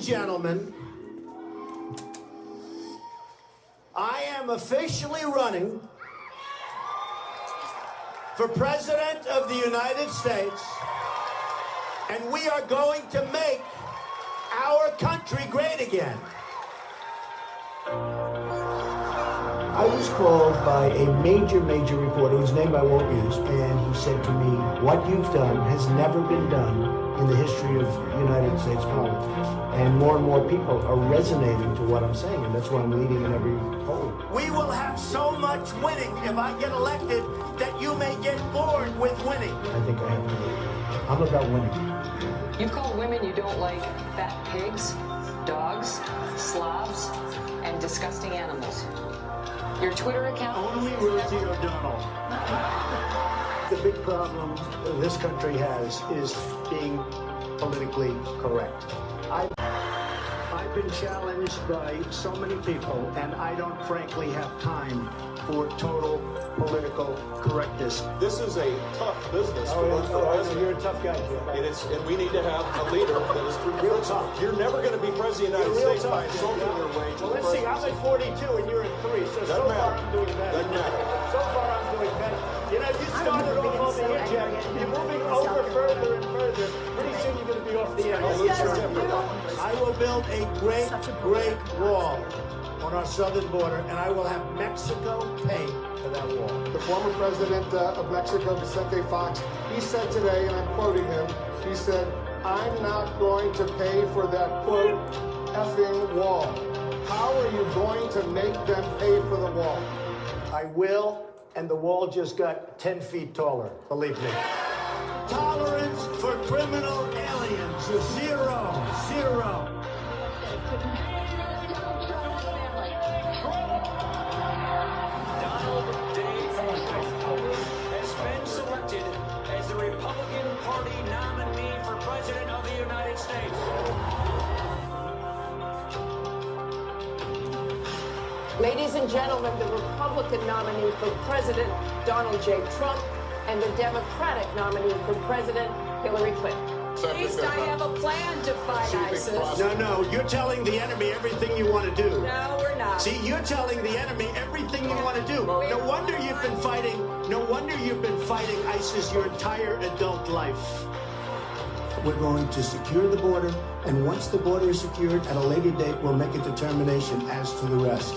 gentlemen, I am officially running for President of the United States, and we are going to make our country great again. I was called by a major reporter, whose name I won't use, and he said to me, what you've done has never been done in the history of United States politics. And more people are resonating to what I'm saying, and that's why I'm leading in every poll. We will have so much winning if I get elected that you may get bored with winning. I think I have to win. I'm about winning. You call women you don't like fat pigs, dogs, slobs, and disgusting animals. Your Twitter account... Only Rosie O'Donnell. The big problem this country has is being politically correct. I've been challenged by so many people, and I don't frankly have time for total political correctness. This is a tough business to run for president. You're a tough guy, Jim. And we need to have a leader that is real tough. You're never going to be president of the United States by insulting your way to Well, let's see. I'm at 42 and you're at 3, so Doesn't far matter. I'm doing better. Doesn't matter. So far I'm doing better. You know, you started off on the edge. You're moving over further and further. Pretty soon you're going to be off the edge. I will build a great wall on our southern border, and I will have Mexico pay for that wall. The former president of Mexico, Vicente Fox, he said today, and I'm quoting him, he said, I'm not going to pay for that, quote, effing wall. How are you going to make them pay for the wall? I will, and the wall just got 10 feet taller, believe me. Tolerance for criminal aliens, 0. Has been selected as the Republican Party nominee for President of the United States. Ladies and gentlemen, the Republican nominee for President, Donald J. Trump, and the Democratic nominee for President, Hillary Clinton. At least I have a plan to fight ISIS. No, you're telling the enemy everything you want to do. No, we're not. See, you're telling the enemy everything you want to do. No wonder you've been fighting ISIS your entire adult life. We're going to secure the border, and once the border is secured, at a later date, we'll make a determination as to the rest.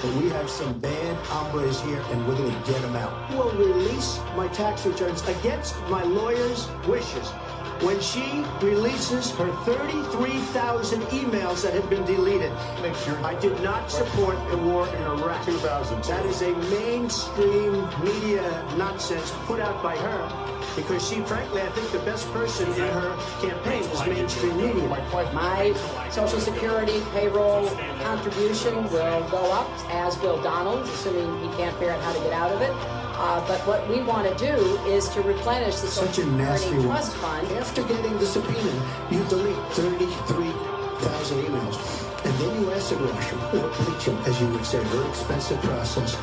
But we have some bad hombres here, and we're going to get them out. We'll release my tax returns against my lawyer's wishes. When she releases her 33,000 emails that have been deleted, Make sure I did not support the war in Iraq. 2002. That is a mainstream media nonsense put out by her, because she, frankly, I think the best person in her campaign is mainstream media. My Social Security payroll contribution will go up, as will Donald's, assuming he can't figure out how to get out of it. But what we want to do is to replenish the Such a Social nasty Security one. Trust Fund. After getting the subpoena, you delete 33,000 emails. And then you acid wash them, or bleach them, as you would say. Very expensive process.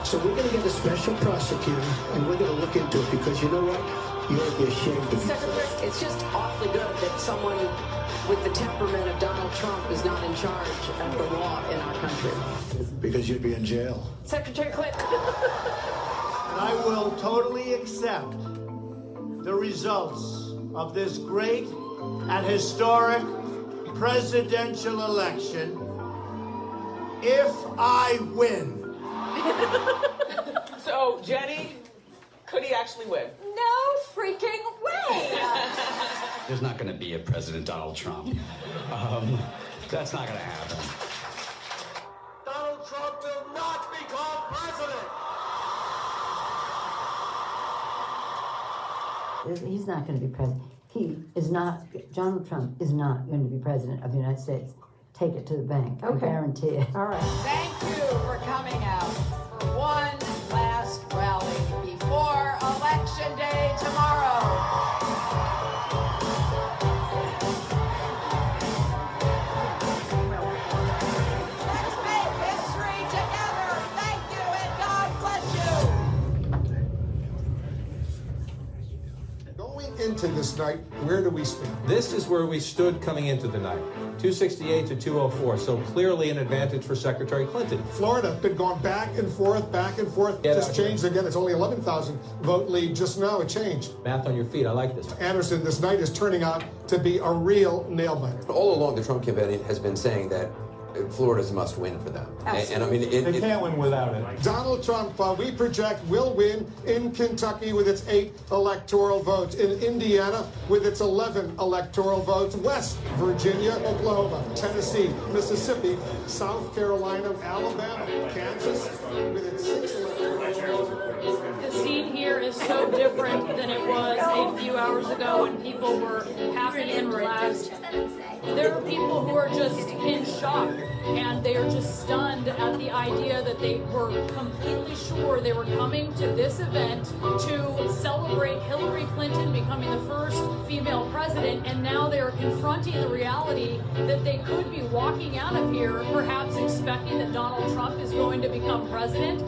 So we're going to get a special prosecutor, and we're going to look into it, because you know what? You ought to be ashamed of yourself. Secretary, it's just awfully good that someone with the temperament of Donald Trump is not in charge of the law in our country. Because you'd be in jail. Secretary Clinton. And I will totally accept the results of this great and historic presidential election if I win. So, Jenny, could he actually win? No freaking way! There's not going to be a President Donald Trump. That's not going to happen. Donald Trump will not become president. He's not going to be president. Donald Trump is not going to be president of the United States. Take it to the bank. I guarantee it. All right. Thank you for coming out for one last rally before Election Day tomorrow. Let's make history together. Thank you and God bless you. Going into this night, where do we stand? This is where we stood coming into the night, 268 to 204, so clearly an advantage for Secretary Clinton. Florida been going back and forth, just changed again. It's only 11,000 vote lead just now. It changed. Math on your feet, I like this. Anderson, this night is turning out to be a real nail-biter. All along, the Trump campaign has been saying that Florida's a must-win for them. And I mean, they can't win without it. Donald Trump, we project, will win in Kentucky with its 8 electoral votes, in Indiana with its 11 electoral votes, West Virginia, Oklahoma, Tennessee, Mississippi, South Carolina, Alabama, Kansas with its 6 electoral votes. The scene here is so different than it was a few hours ago when people were happy and relaxed. There are people who are just in shock, and they are just stunned at the idea that they were completely sure they were coming to this event to celebrate Hillary Clinton becoming the first female president, and now they are confronting the reality that they could be walking out of here perhaps expecting that Donald Trump is going to become president.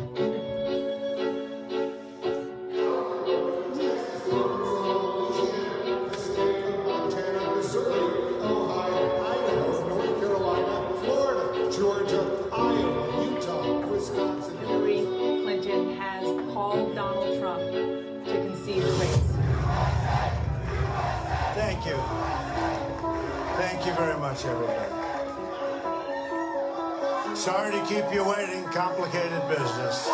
Thank you very much, everybody. Sorry to keep you waiting. Complicated business. We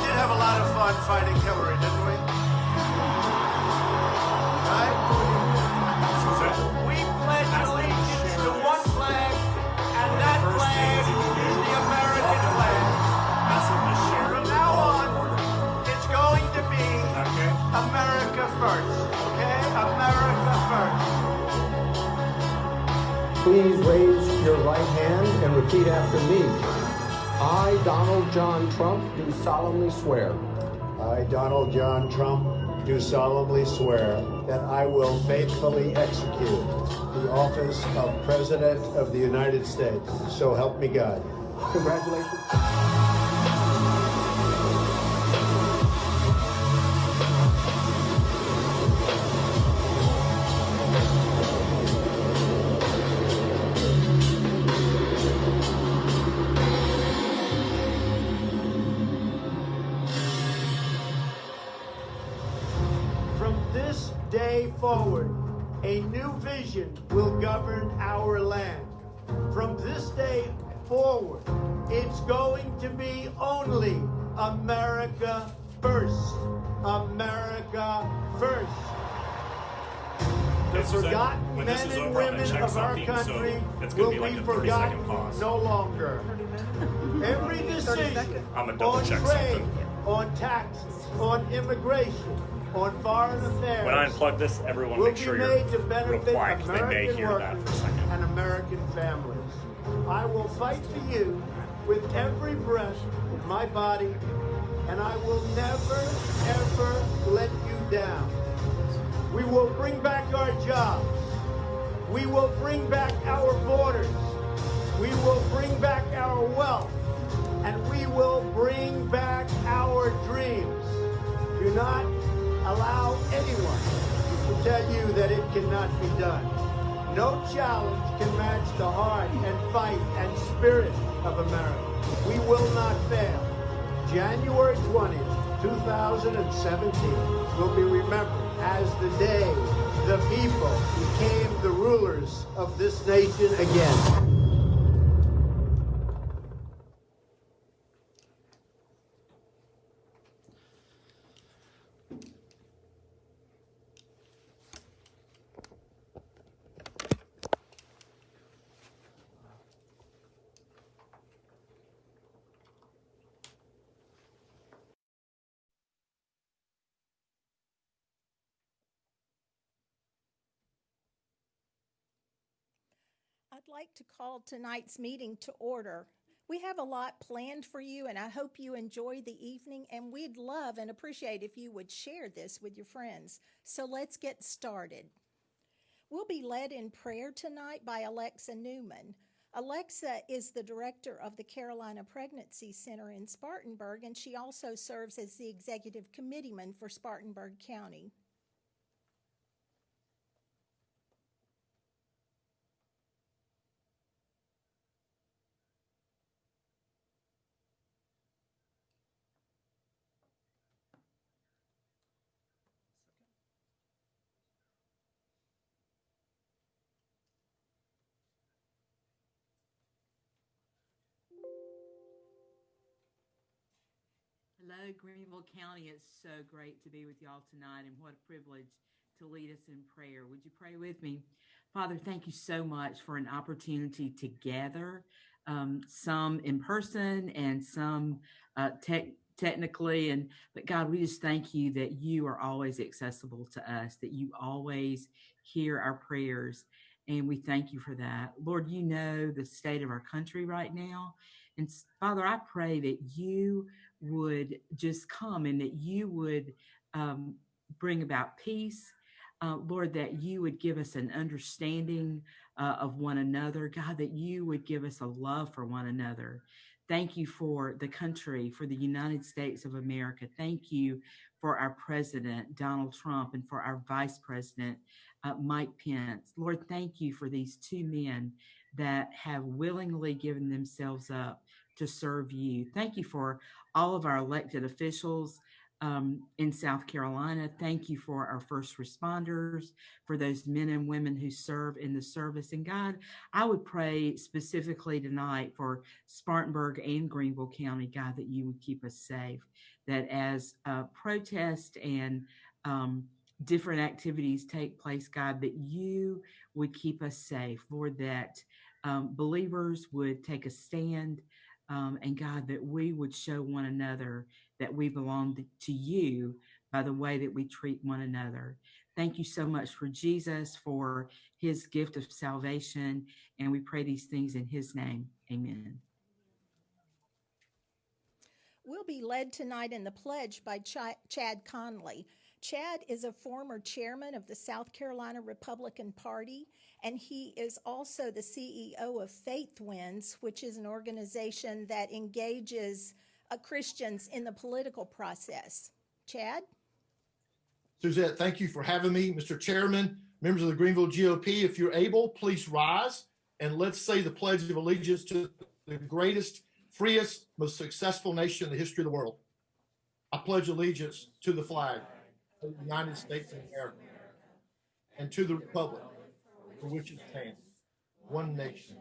did have a lot of fun fighting Hillary, didn't we? Right? We pledge allegiance to one flag, and that flag is the American flag. From now on, it's going to be America first. Okay? America first. Please raise your right hand and repeat after me. I, Donald John Trump, do solemnly swear. I, Donald John Trump, do solemnly swear that I will faithfully execute the office of President of the United States. So help me God. Congratulations. Day forward, a new vision will govern our land. From this day forward, it's going to be only America first. America first. The forgotten men and women of our country will be forgotten no longer. Every decision on trade, on taxes, on immigration, on foreign affairs. When I unplug this, everyone make sure you're real quiet because they may hear that for a second. And American families. I will fight for you with every breath in my body, and I will never, ever let you down. We will bring back our jobs. We will bring back our borders. We will bring back our wealth. And we will bring back our dreams. Do not allow anyone to tell you that it cannot be done. No challenge can match the heart and fight and spirit of America. We will not fail. January 20th, 2017 will be remembered as the day the people became the rulers of this nation again. I'd like to call tonight's meeting to order. We have a lot planned for you, and I hope you enjoy the evening, and we'd love and appreciate if you would share this with your friends. So let's get started. We'll be led in prayer tonight by Alexa Newman. Alexa is the director of the Carolina Pregnancy Center in Spartanburg, and she also serves as the executive committeeman for Spartanburg County. Hello, Greenville County. It's so great to be with y'all tonight, and what a privilege to lead us in prayer. Would you pray with me? Father, thank you so much for an opportunity to gather, some in person and some technically. But God, we just thank you that you are always accessible to us, that you always hear our prayers, and we thank you for that. Lord, you know the state of our country right now. And Father, I pray that you would just come and that you would bring about peace. Lord, that you would give us an understanding of one another. God, that you would give us a love for one another. Thank you for the country, for the United States of America. Thank you for our president, Donald Trump, and for our vice president, Mike Pence. Lord, thank you for these two men that have willingly given themselves up to serve you. Thank you for all of our elected officials in South Carolina. Thank you for our first responders, for those men and women who serve in the service. And God, I would pray specifically tonight for Spartanburg and Greenville County, God, that you would keep us safe, that as protests and different activities take place, God, that you would keep us safe. Lord, that believers would take a stand, and God, that we would show one another that we belong to you by the way that we treat one another. Thank you so much for Jesus, for his gift of salvation, and we pray these things in his name. Amen. We'll be led tonight in the pledge by Chad Conley. Chad is a former chairman of the South Carolina Republican Party, and he is also the CEO of Faith Wins, which is an organization that engages Christians in the political process. Chad? Suzette, thank you for having me. Mr. Chairman, members of the Greenville GOP, if you're able, please rise and let's say the Pledge of Allegiance to the greatest, freest, most successful nation in the history of the world. I pledge allegiance to the flag of the United States of America and to the republic for which it stands, one nation,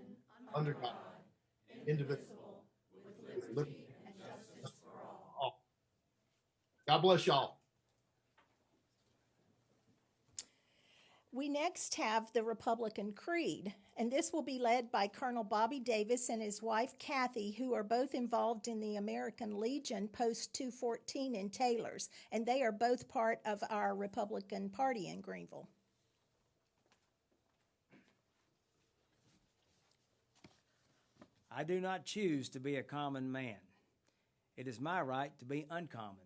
under God, indivisible, with liberty and justice for all. God bless y'all. We next have the Republican Creed, and this will be led by Colonel Bobby Davis and his wife Kathy, who are both involved in the American Legion Post 214 in Taylors, and they are both part of our Republican Party in Greenville. I do not choose to be a common man. It is my right to be uncommon.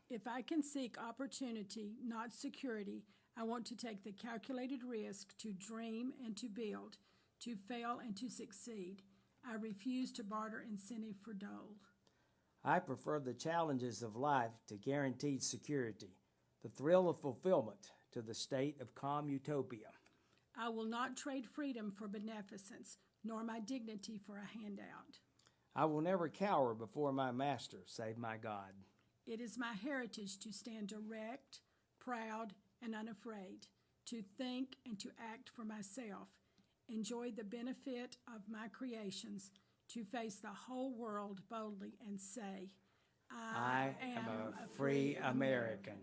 If I can seek opportunity, not security, I want to take the calculated risk to dream and to build, to fail and to succeed. I refuse to barter incentive for dole. I prefer the challenges of life to guaranteed security, the thrill of fulfillment to the state of calm utopia. I will not trade freedom for beneficence, nor my dignity for a handout. I will never cower before my master, save my God. It is my heritage to stand direct, proud, and unafraid, to think and to act for myself, enjoy the benefit of my creations, to face the whole world boldly and say, I am a free American.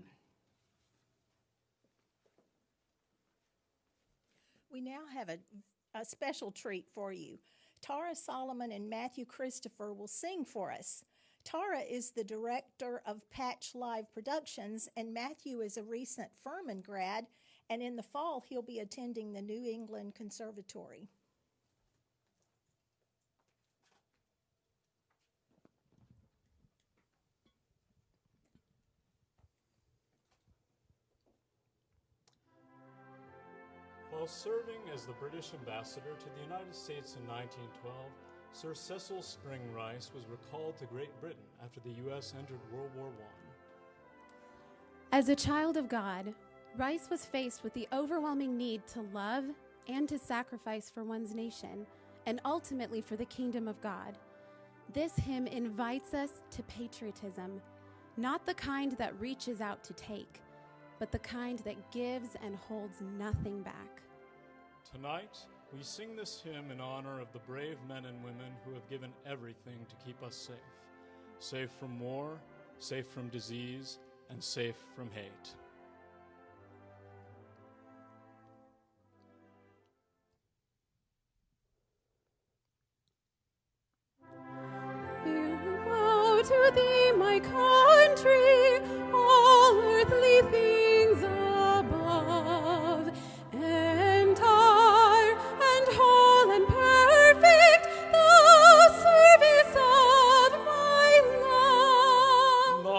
We now have a special treat for you. Tara Solomon and Matthew Christopher will sing for us. Tara is the director of Patch Live Productions, and Matthew is a recent Furman grad, and in the fall he'll be attending the New England Conservatory. For While serving as the British ambassador to the United States in 1912, Sir Cecil Spring Rice was recalled to Great Britain after the U.S. entered World War I. As a child of God, Rice was faced with the overwhelming need to love and to sacrifice for one's nation, and ultimately for the kingdom of God. This hymn invites us to patriotism, not the kind that reaches out to take, but the kind that gives and holds nothing back. Tonight, we sing this hymn in honor of the brave men and women who have given everything to keep us safe. Safe from war, safe from disease, and safe from hate. To thee, my country, all earthly things above, entire and whole and perfect, the service of my love. The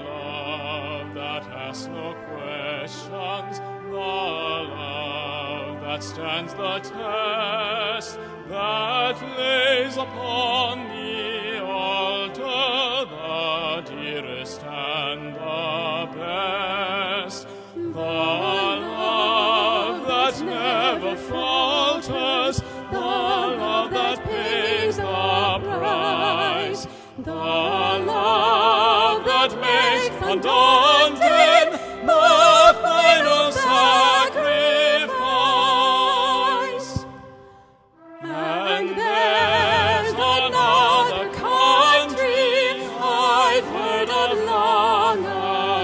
love that asks no questions, the love that stands the test, that lays upon the altar the dearest and the best. The love that never falters, the love that pays the price, the love that makes undaunted the final sacrifice. And there's another country I've heard of long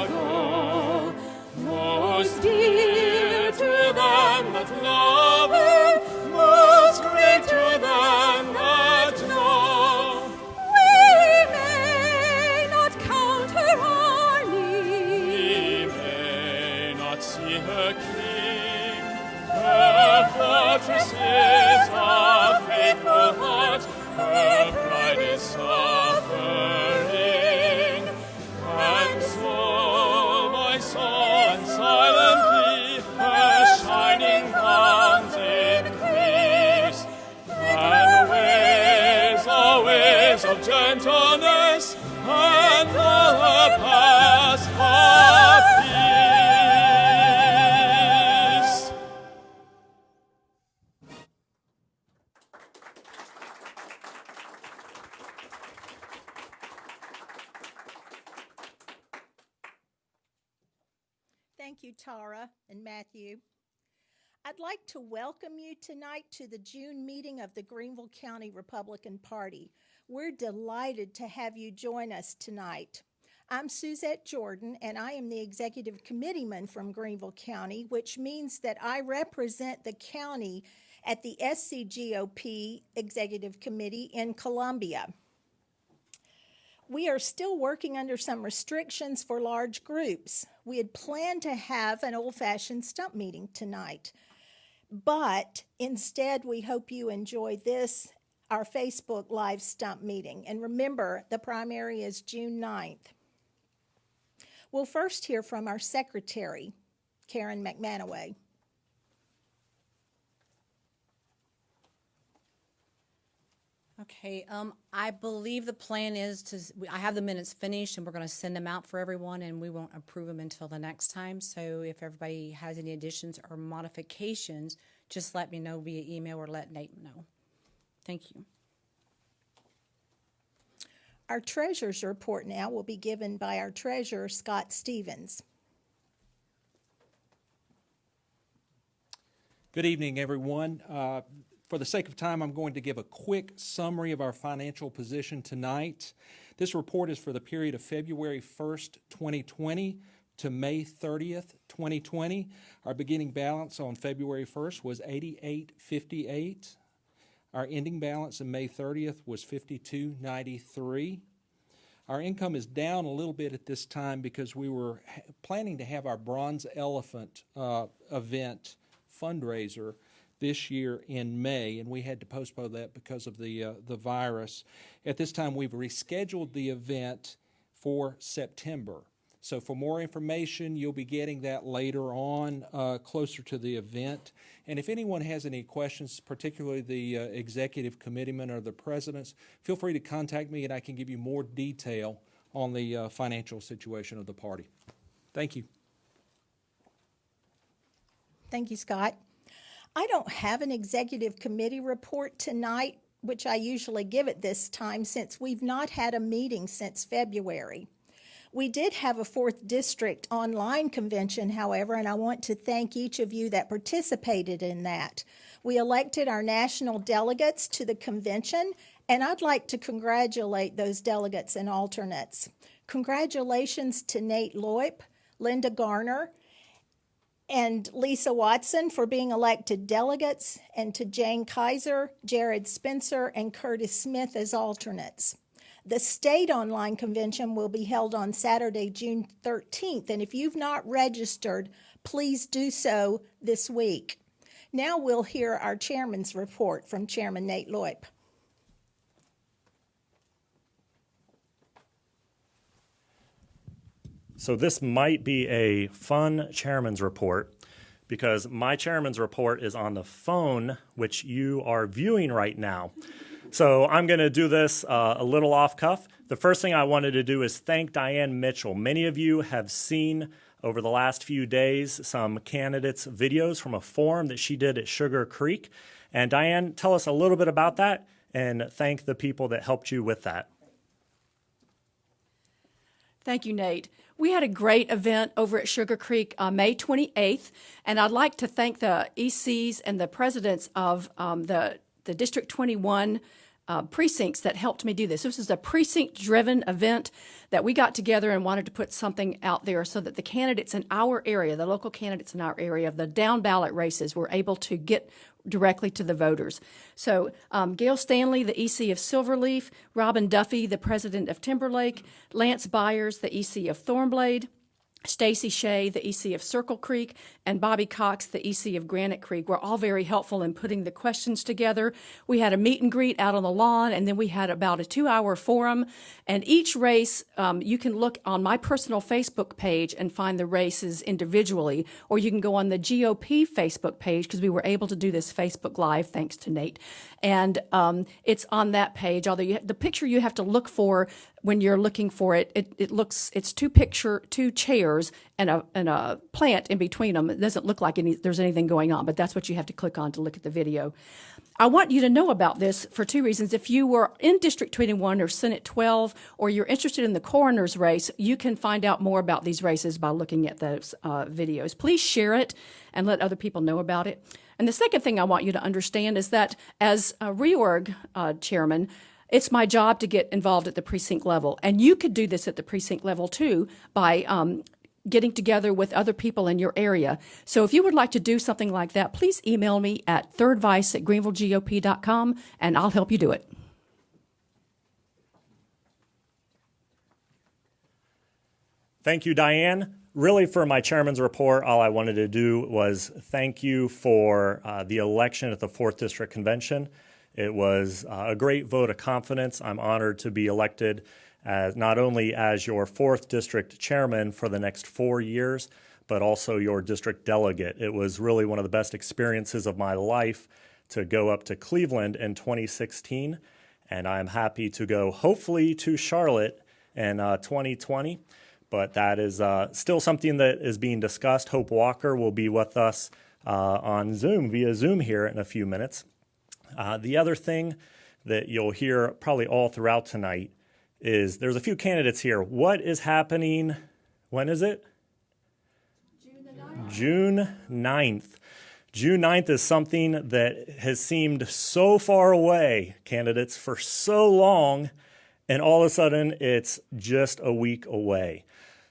ago, most dear to them that love Him, most great to them that know. We may not count her army, we may not see her king, her fortress is a faithful heart, her pride is suffering, and so my song silently her shining bounds increase, and ways are ways of gentleness, and all her paths of peace. Thank you, Tara and Matthew. I'd like to welcome you tonight to the June meeting of the Greenville County Republican Party. We're delighted to have you join us tonight. I'm Suzette Jordan, and I am the executive committeeman from Greenville County, which means that I represent the county at the SCGOP Executive Committee in Columbia. We are still working under some restrictions for large groups. We had planned to have an old-fashioned stump meeting tonight, but instead we hope you enjoy this, our Facebook Live stump meeting. And remember, the primary is June 9th. We'll first hear from our secretary, Karen McManaway. Okay, I believe the plan is I have the minutes finished and we're going to send them out for everyone and we won't approve them until the next time. So if everybody has any additions or modifications, just let me know via email or let Nate know. Thank you. Our treasurer's report now will be given by our treasurer, Scott Stevens. Good evening, everyone. For the sake of time, I'm going to give a quick summary of our financial position tonight. This report is for the period of February 1st, 2020 to May 30th, 2020. Our beginning balance on February 1st was $88.58. Our ending balance on May 30th was $52.93. Our income is down a little bit at this time because we were planning to have our Bronze Elephant event fundraiser this year in May, and we had to postpone that because of the virus. At this time, we've rescheduled the event for September. So for more information, you'll be getting that later on, closer to the event. And if anyone has any questions, particularly the executive committeemen or the presidents, feel free to contact me and I can give you more detail on the financial situation of the party. Thank you. Thank you, Scott. I don't have an executive committee report tonight, which I usually give at this time since we've not had a meeting since February. We did have a 4th District online convention, however, and I want to thank each of you that participated in that. We elected our national delegates to the convention, and I'd like to congratulate those delegates and alternates. Congratulations to Nate Loip, Linda Garner, and Lisa Watson for being elected delegates, and to Jane Kaiser, Jared Spencer, and Curtis Smith as alternates. The state online convention will be held on Saturday, June 13th, and if you've not registered, please do so this week. Now we'll hear our chairman's report from Chairman Nate Loip. So this might be a fun chairman's report because my chairman's report is on the phone, which you are viewing right now. So I'm going to do this a little off cuff. The first thing I wanted to do is thank Diane Mitchell. Many of you have seen over the last few days some candidates' videos from a forum that she did at Sugar Creek. And Diane, tell us a little bit about that and thank the people that helped you with that. Thank you, Nate. We had a great event over at Sugar Creek May 28th, and I'd like to thank the ECs and the presidents of the District 21 precincts that helped me do this. This is a precinct-driven event that we got together and wanted to put something out there so that the candidates in our area, the local candidates in our area of the down-ballot races, were able to get directly to the voters. So Gail Stanley, the EC of Silverleaf, Robin Duffy, the president of Timberlake, Lance Byers, the EC of Thornblade, Stacy Shea, the EC of Circle Creek, and Bobby Cox, the EC of Granite Creek, were all very helpful in putting the questions together. We had a meet and greet out on the lawn, and then we had about a 2-hour forum. And each race, you can look on my personal Facebook page and find the races individually, or you can go on the GOP Facebook page because we were able to do this Facebook Live, thanks to Nate. And it's on that page, although the picture you have to look for when you're looking for it, it's two chairs and a plant in between them. It doesn't look like there's anything going on, but that's what you have to click on to look at the video. I want you to know about this for 2 reasons. If you were in District 21 or Senate 12, or you're interested in the coroner's race, you can find out more about these races by looking at those videos. Please share it and let other people know about it. And the second thing I want you to understand is that as a reorg chairman, it's my job to get involved at the precinct level. And you could do this at the precinct level too by getting together with other people in your area. So if you would like to do something like that, please email me at thirdvice@greenvillegop.com and I'll help you do it. Thank you, Diane. Really, for my chairman's report, all I wanted to do was thank you for the election at the 4th District Convention. It was a great vote of confidence. I'm honored to be elected as not only as your 4th District Chairman for the next 4 years, but also your district delegate. It was really one of the best experiences of my life to go up to Cleveland in 2016, and I'm happy to go hopefully to Charlotte in 2020. But that is still something that is being discussed. Hope Walker will be with us on Zoom, via Zoom here in a few minutes. The other thing that you'll hear probably all throughout tonight is there's a few candidates here. What is happening? When is it? June 9th. June 9th is something that has seemed so far away, candidates, for so long, and all of a sudden it's just a week away.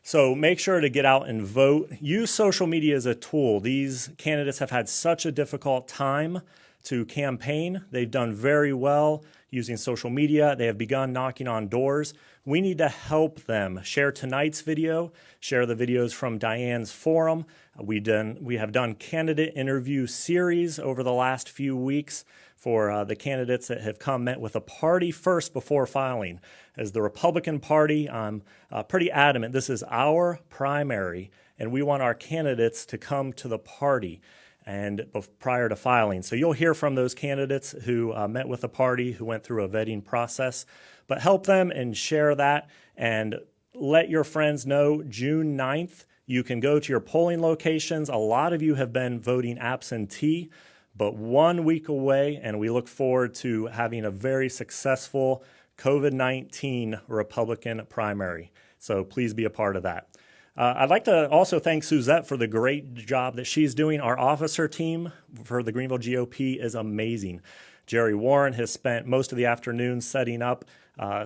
So make sure to get out and vote. Use social media as a tool. These candidates have had such a difficult time to campaign. They've done very well using social media. They have begun knocking on doors. We need to help them. Share tonight's video. Share the videos from Diane's forum. We have done candidate interview series over the last few weeks for the candidates that have come met with a party first before filing. As the Republican Party, I'm pretty adamant this is our primary, and we want our candidates to come to the party and prior to filing. So you'll hear from those candidates who met with the party, who went through a vetting process, but help them and share that and let your friends know June 9th, you can go to your polling locations. A lot of you have been voting absentee, but 1 week away, and we look forward to having a very successful COVID-19 Republican primary. So please be a part of that. I'd like to also thank Suzette for the great job that she's doing. Our officer team for the Greenville GOP is amazing. Jerry Warren has spent most of the afternoon setting up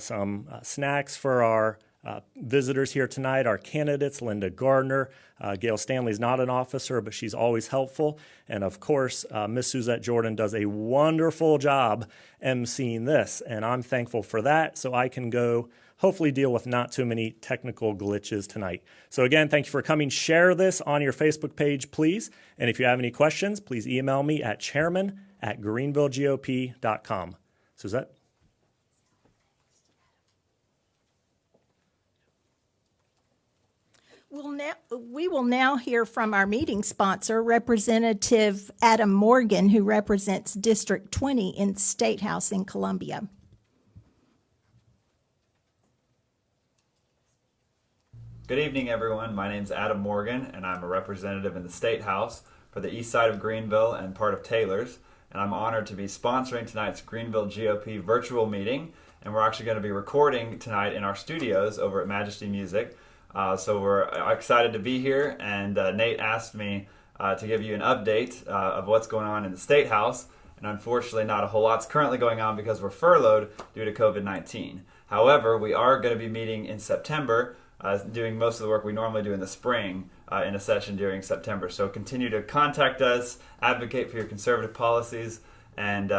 some snacks for our visitors here tonight, our candidates. Linda Gardner, Gail Stanley's not an officer, but she's always helpful. And of course, Miss Suzette Jordan does a wonderful job emceeing this, and I'm thankful for that, so I can go hopefully deal with not too many technical glitches tonight. So again, thank you for coming. Share this on your Facebook page, please. And if you have any questions, please email me at chairman@greenvillegop.com. Suzette? We will now hear from our meeting sponsor, Representative Adam Morgan, who represents District 20 in State House in Columbia. Good evening, everyone. My name is Adam Morgan, and I'm a representative in the State House for the east side of Greenville and part of Taylor's. And I'm honored to be sponsoring tonight's Greenville GOP virtual meeting. And we're actually going to be recording tonight in our studios over at Majesty Music. So we're excited to be here. And Nate asked me to give you an update of what's going on in the State House. And unfortunately, not a whole lot's currently going on because we're furloughed due to COVID-19. However, we are going to be meeting in September, doing most of the work we normally do in the spring in a session during September. So continue to contact us, advocate for your conservative policies, and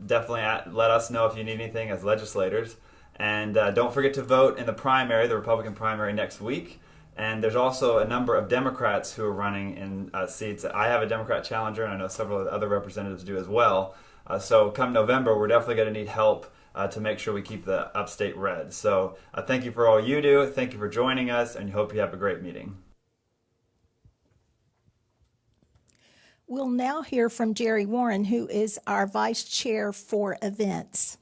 definitely let us know if you need anything as legislators. And don't forget to vote in the primary, the Republican primary, next week. And there's also a number of Democrats who are running in seats. I have a Democrat challenger, and I know several of the other representatives do as well. So come November, we're definitely going to need help to make sure we keep the upstate red. So thank you for all you do. Thank you for joining us, and hope you have a great meeting. We'll now hear from Jerry Warren, who is our Vice Chair for Events.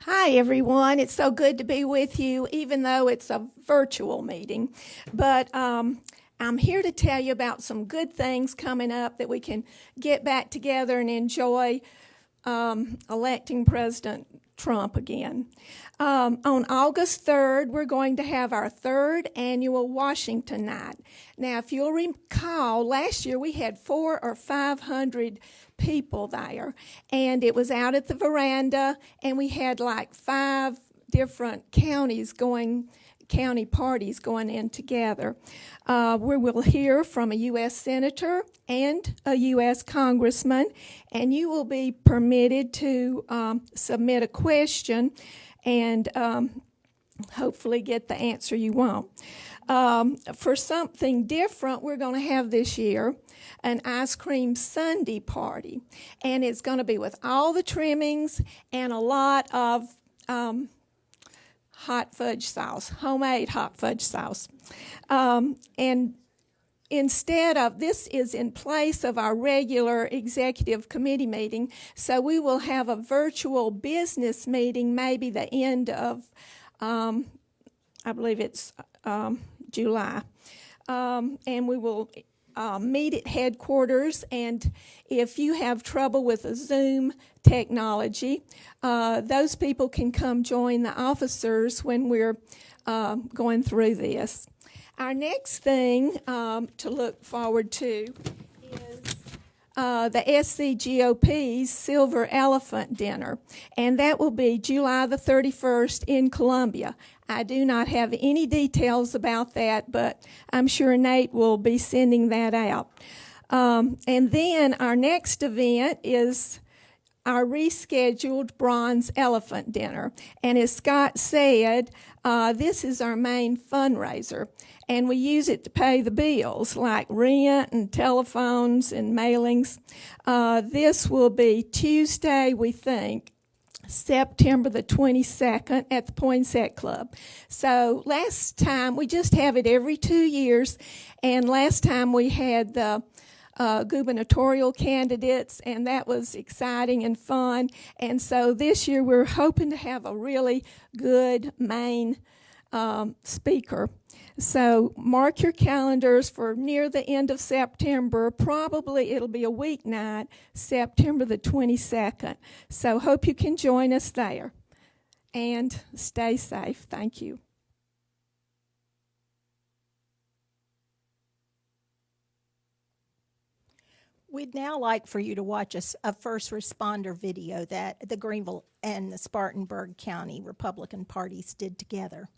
Hi, everyone. It's so good to be with you, even though it's a virtual meeting. But I'm here to tell you about some good things coming up that we can get back together and enjoy electing President Trump again. On August 3rd, we're going to have our third annual Washington Night. Now, if you'll recall, last year we had 400 or 500 people there, and it was out at the veranda, and we had like 5 different county parties going in together. We will hear from a U.S. Senator and a U.S. Congressman, and you will be permitted to submit a question and hopefully get the answer you want. For something different, we're going to have this year an ice cream sundae party, and it's going to be with all the trimmings and a lot of hot fudge sauce, homemade hot fudge sauce. And instead of, this is in place of our regular executive committee meeting, so we will have a virtual business meeting maybe the end of, I believe it's July. And we will meet at headquarters, and if you have trouble with the Zoom technology, those people can come join the officers when we're going through this. Our next thing to look forward to is the SCGOP's Silver Elephant Dinner, and that will be July the 31st in Columbia. I do not have any details about that, but I'm sure Nate will be sending that out. And then our next event is our rescheduled Bronze Elephant Dinner. And as Scott said, this is our main fundraiser, and we use it to pay the bills like rent and telephones and mailings. This will be Tuesday, we think, September the 22nd at the Poinsett Club. So last time, we just have it every 2 years, and last time we had the gubernatorial candidates, and that was exciting and fun. And so this year we're hoping to have a really good main speaker. So mark your calendars for near the end of September. Probably it'll be a weeknight, September the 22nd. So hope you can join us there. And stay safe. Thank you. We'd now like for you to watch a first responder video that the Greenville and the Spartanburg County Republican parties did together.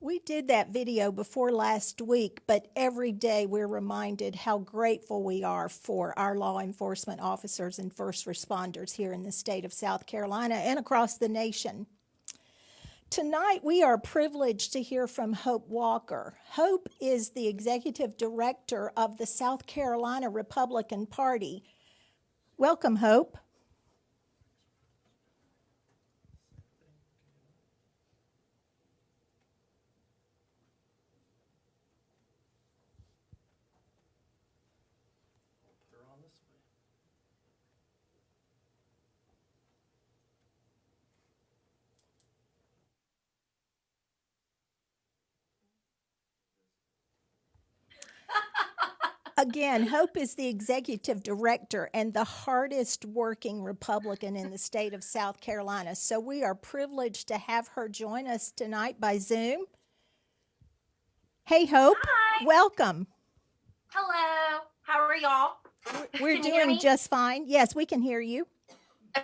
We did that video before last week, but every day we're reminded how grateful we are for our law enforcement officers and first responders here in the state of South Carolina and across the nation. Tonight, we are privileged to hear from Hope Walker. Hope is the executive director of the South Carolina Republican Party. Welcome, Hope. Again, Hope is the executive director and the hardest working Republican in the state of South Carolina. So we are privileged to have her join us tonight by Zoom. Hey, Hope. Hi. Welcome. Hello. How are y'all? We're Can you hear doing me? just fine. Yes, we can hear you.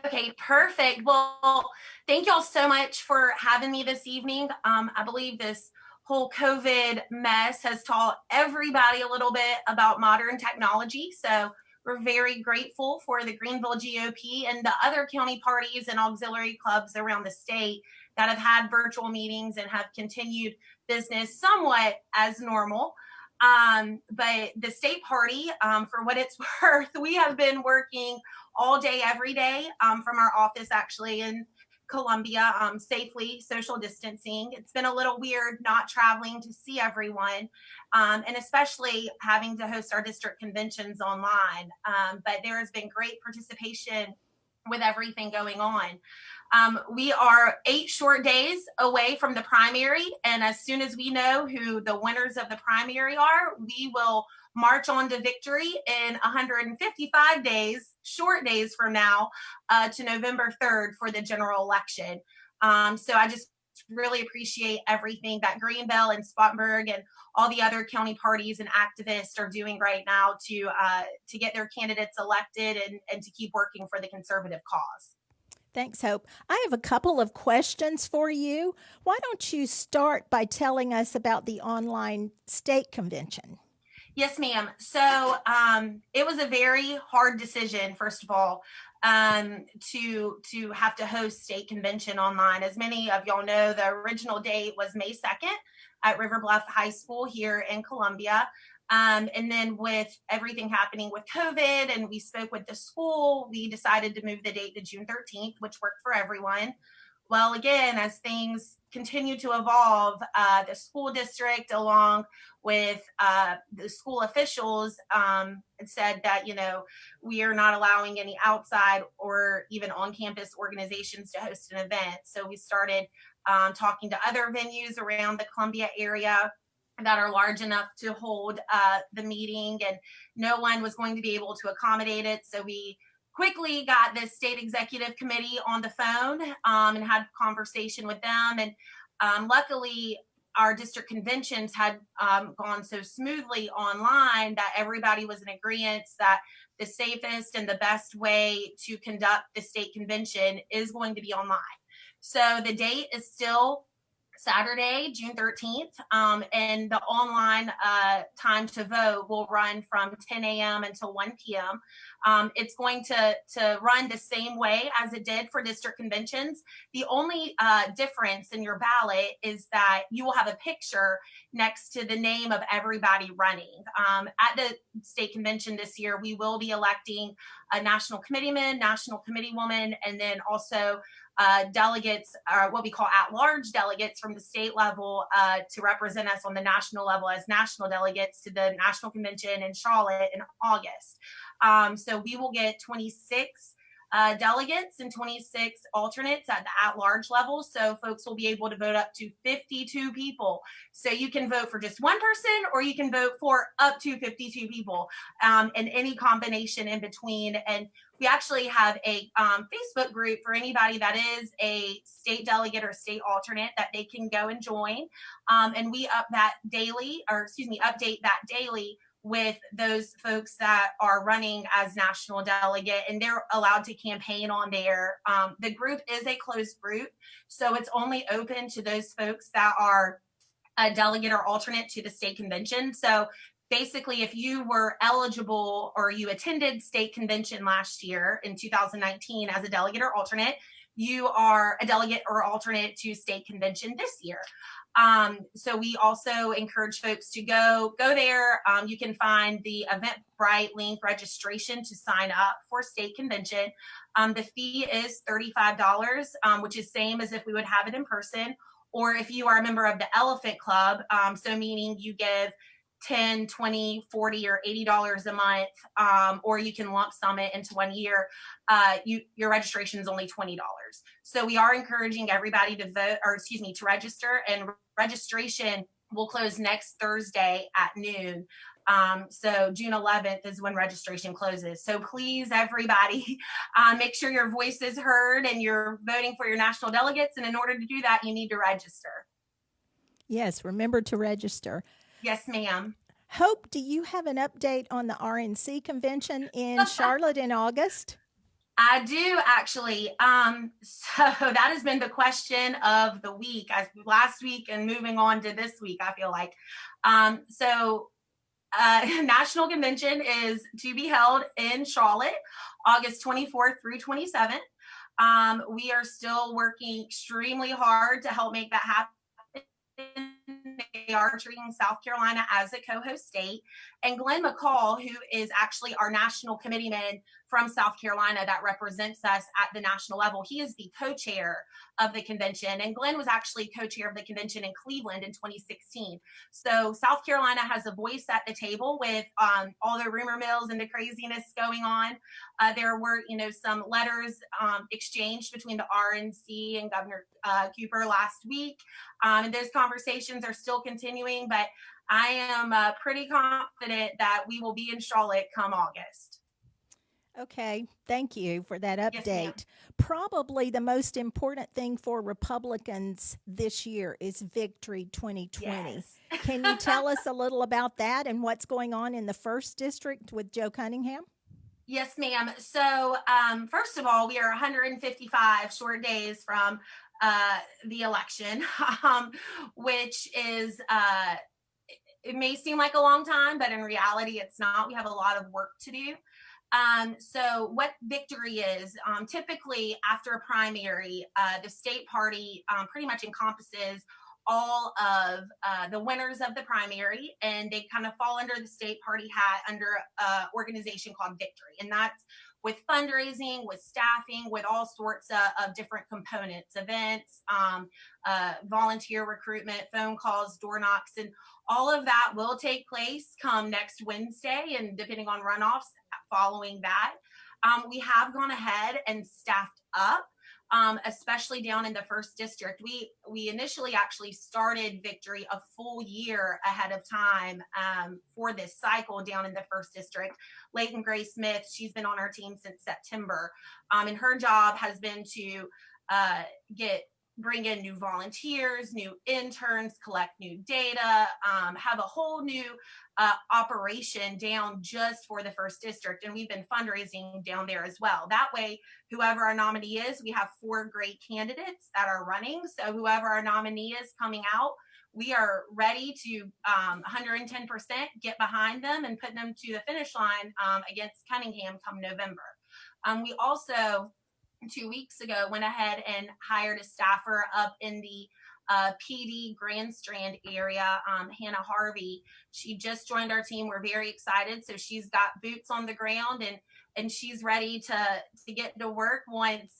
Okay, perfect. Well, thank y'all so much for having me this evening. I believe this whole COVID mess has taught everybody a little bit about modern technology. So we're very grateful for the Greenville GOP and the other county parties and auxiliary clubs around the state that have had virtual meetings and have continued business somewhat as normal. But the state party, for what it's worth, we have been working all day, every day, from our office actually in Columbia, safely social distancing. It's been a little weird not traveling to see everyone, and especially having to host our district conventions online. But there has been great participation with everything going on. We are 8 short days away from the primary, and as soon as we know who the winners of the primary are, we will march on to victory in 155 days short days from now to November 3rd for the general election. So I just really appreciate everything that Greenville and Spartanburg and all the other county parties and activists are doing right now to get their candidates elected and to keep working for the conservative cause. Thanks, Hope. I have a couple of questions for you. Why don't you start by telling us about the online state convention? Yes, ma'am. So it was a very hard decision, first of all, to have to host state convention online. As many of y'all know, the original date was May 2nd at River Bluff High School here in Columbia. And then with everything happening with COVID and we spoke with the school, we decided to move the date to June 13th, which worked for everyone. Well, again, as things continue to evolve, the school district, along with the school officials, said that, we are not allowing any outside or even on-campus organizations to host an event. So we started talking to other venues around the Columbia area that are large enough to hold the meeting, and no one was going to be able to accommodate it. So we quickly got the state executive committee on the phone and had a conversation with them. And luckily, our district conventions had gone so smoothly online that everybody was in agreement that the safest and the best way to conduct the state convention is going to be online. So the date is still Saturday, June 13th, and the online time to vote will run from 10 a.m. until 1 p.m. It's going to run the same way as it did for district conventions. The only difference in your ballot is that you will have a picture next to the name of everybody running. At the state convention this year, we will be electing a national committeeman, national committeewoman, and then also delegates, or what we call at-large delegates from the state level to represent us on the national level as national delegates to the national convention in Charlotte in August. So we will get 26 delegates and 26 alternates at the at-large level. So folks will be able to vote up to 52 people. So you can vote for just one person, or you can vote for up to 52 people, and any combination in between. And we actually have a Facebook group for anybody that is a state delegate or state alternate that they can go and join. And we update that daily with those folks that are running as national delegate, and they're allowed to campaign on there. The group is a closed group, so it's only open to those folks that are a delegate or alternate to the state convention. So basically, if you were eligible or you attended state convention last year in 2019 as a delegate or alternate, you are a delegate or alternate to state convention this year. So we also encourage folks to go there. You can find the Eventbrite link registration to sign up for state convention. The fee is $35, which is same as if we would have it in person, or if you are a member of the Elephant Club, so meaning you give $10, $20, $40, or $80 a month, or you can lump sum it into 1 year. Your registration is only $20. So we are encouraging everybody to register, and registration will close next Thursday at noon. So June 11th is when registration closes. So please, everybody, make sure your voice is heard and you're voting for your national delegates. And in order to do that, you need to register. Yes, remember to register. Yes, ma'am. Hope, do you have an update on the RNC convention in Charlotte in August? I do, actually. So that has been the question of the week, as last week and moving on to this week, I feel like. National convention is to be held in Charlotte, August 24th through 27th. We are still working extremely hard to help make that happen. They are treating South Carolina as a co-host state. And Glenn McCall, who is actually our national committeeman from South Carolina that represents us at the national level, he is the co-chair of the convention. And Glenn was actually co-chair of the convention in Cleveland in 2016. So South Carolina has a voice at the table with all the rumor mills and the craziness going on. There were, some letters exchanged between the RNC and Governor Cooper last week. And those conversations are still continuing, but I am pretty confident that we will be in Charlotte come August. Okay, thank you for that Yes, ma'am. update. Probably the most important thing for Republicans this year is Victory 2020. Yes. Can you tell us a little about that and what's going on in the 1st District with Joe Cunningham? Yes, ma'am. So, first of all, we are 155 short days from the election, which is, it may seem like a long time, but in reality, it's not. We have a lot of work to do. So what victory is, typically after a primary, the state party pretty much encompasses all of the winners of the primary, and they kind of fall under the state party hat under an organization called Victory. And that's with fundraising, with staffing, with all sorts of different components, events, volunteer recruitment, phone calls, door knocks, and all of that will take place come next Wednesday, and depending on runoffs following that. We have gone ahead and staffed up, especially down in the 1st District. We initially actually started Victory a full year ahead of time for this cycle down in the 1st District. Leighton Gray Smith, she's been on our team since September, and her job has been to bring in new volunteers, new interns, collect new data, have a whole new operation down just for the 1st District. And we've been fundraising down there as well. That way, whoever our nominee is, we have 4 great candidates that are running. So whoever our nominee is coming out, we are ready to 110% get behind them and put them to the finish line against Cunningham come November. We also 2 weeks ago went ahead and hired a staffer up in the PD Grand Strand area, Hannah Harvey. She just joined our team. We're very excited. So she's got boots on the ground, and she's ready to get to work once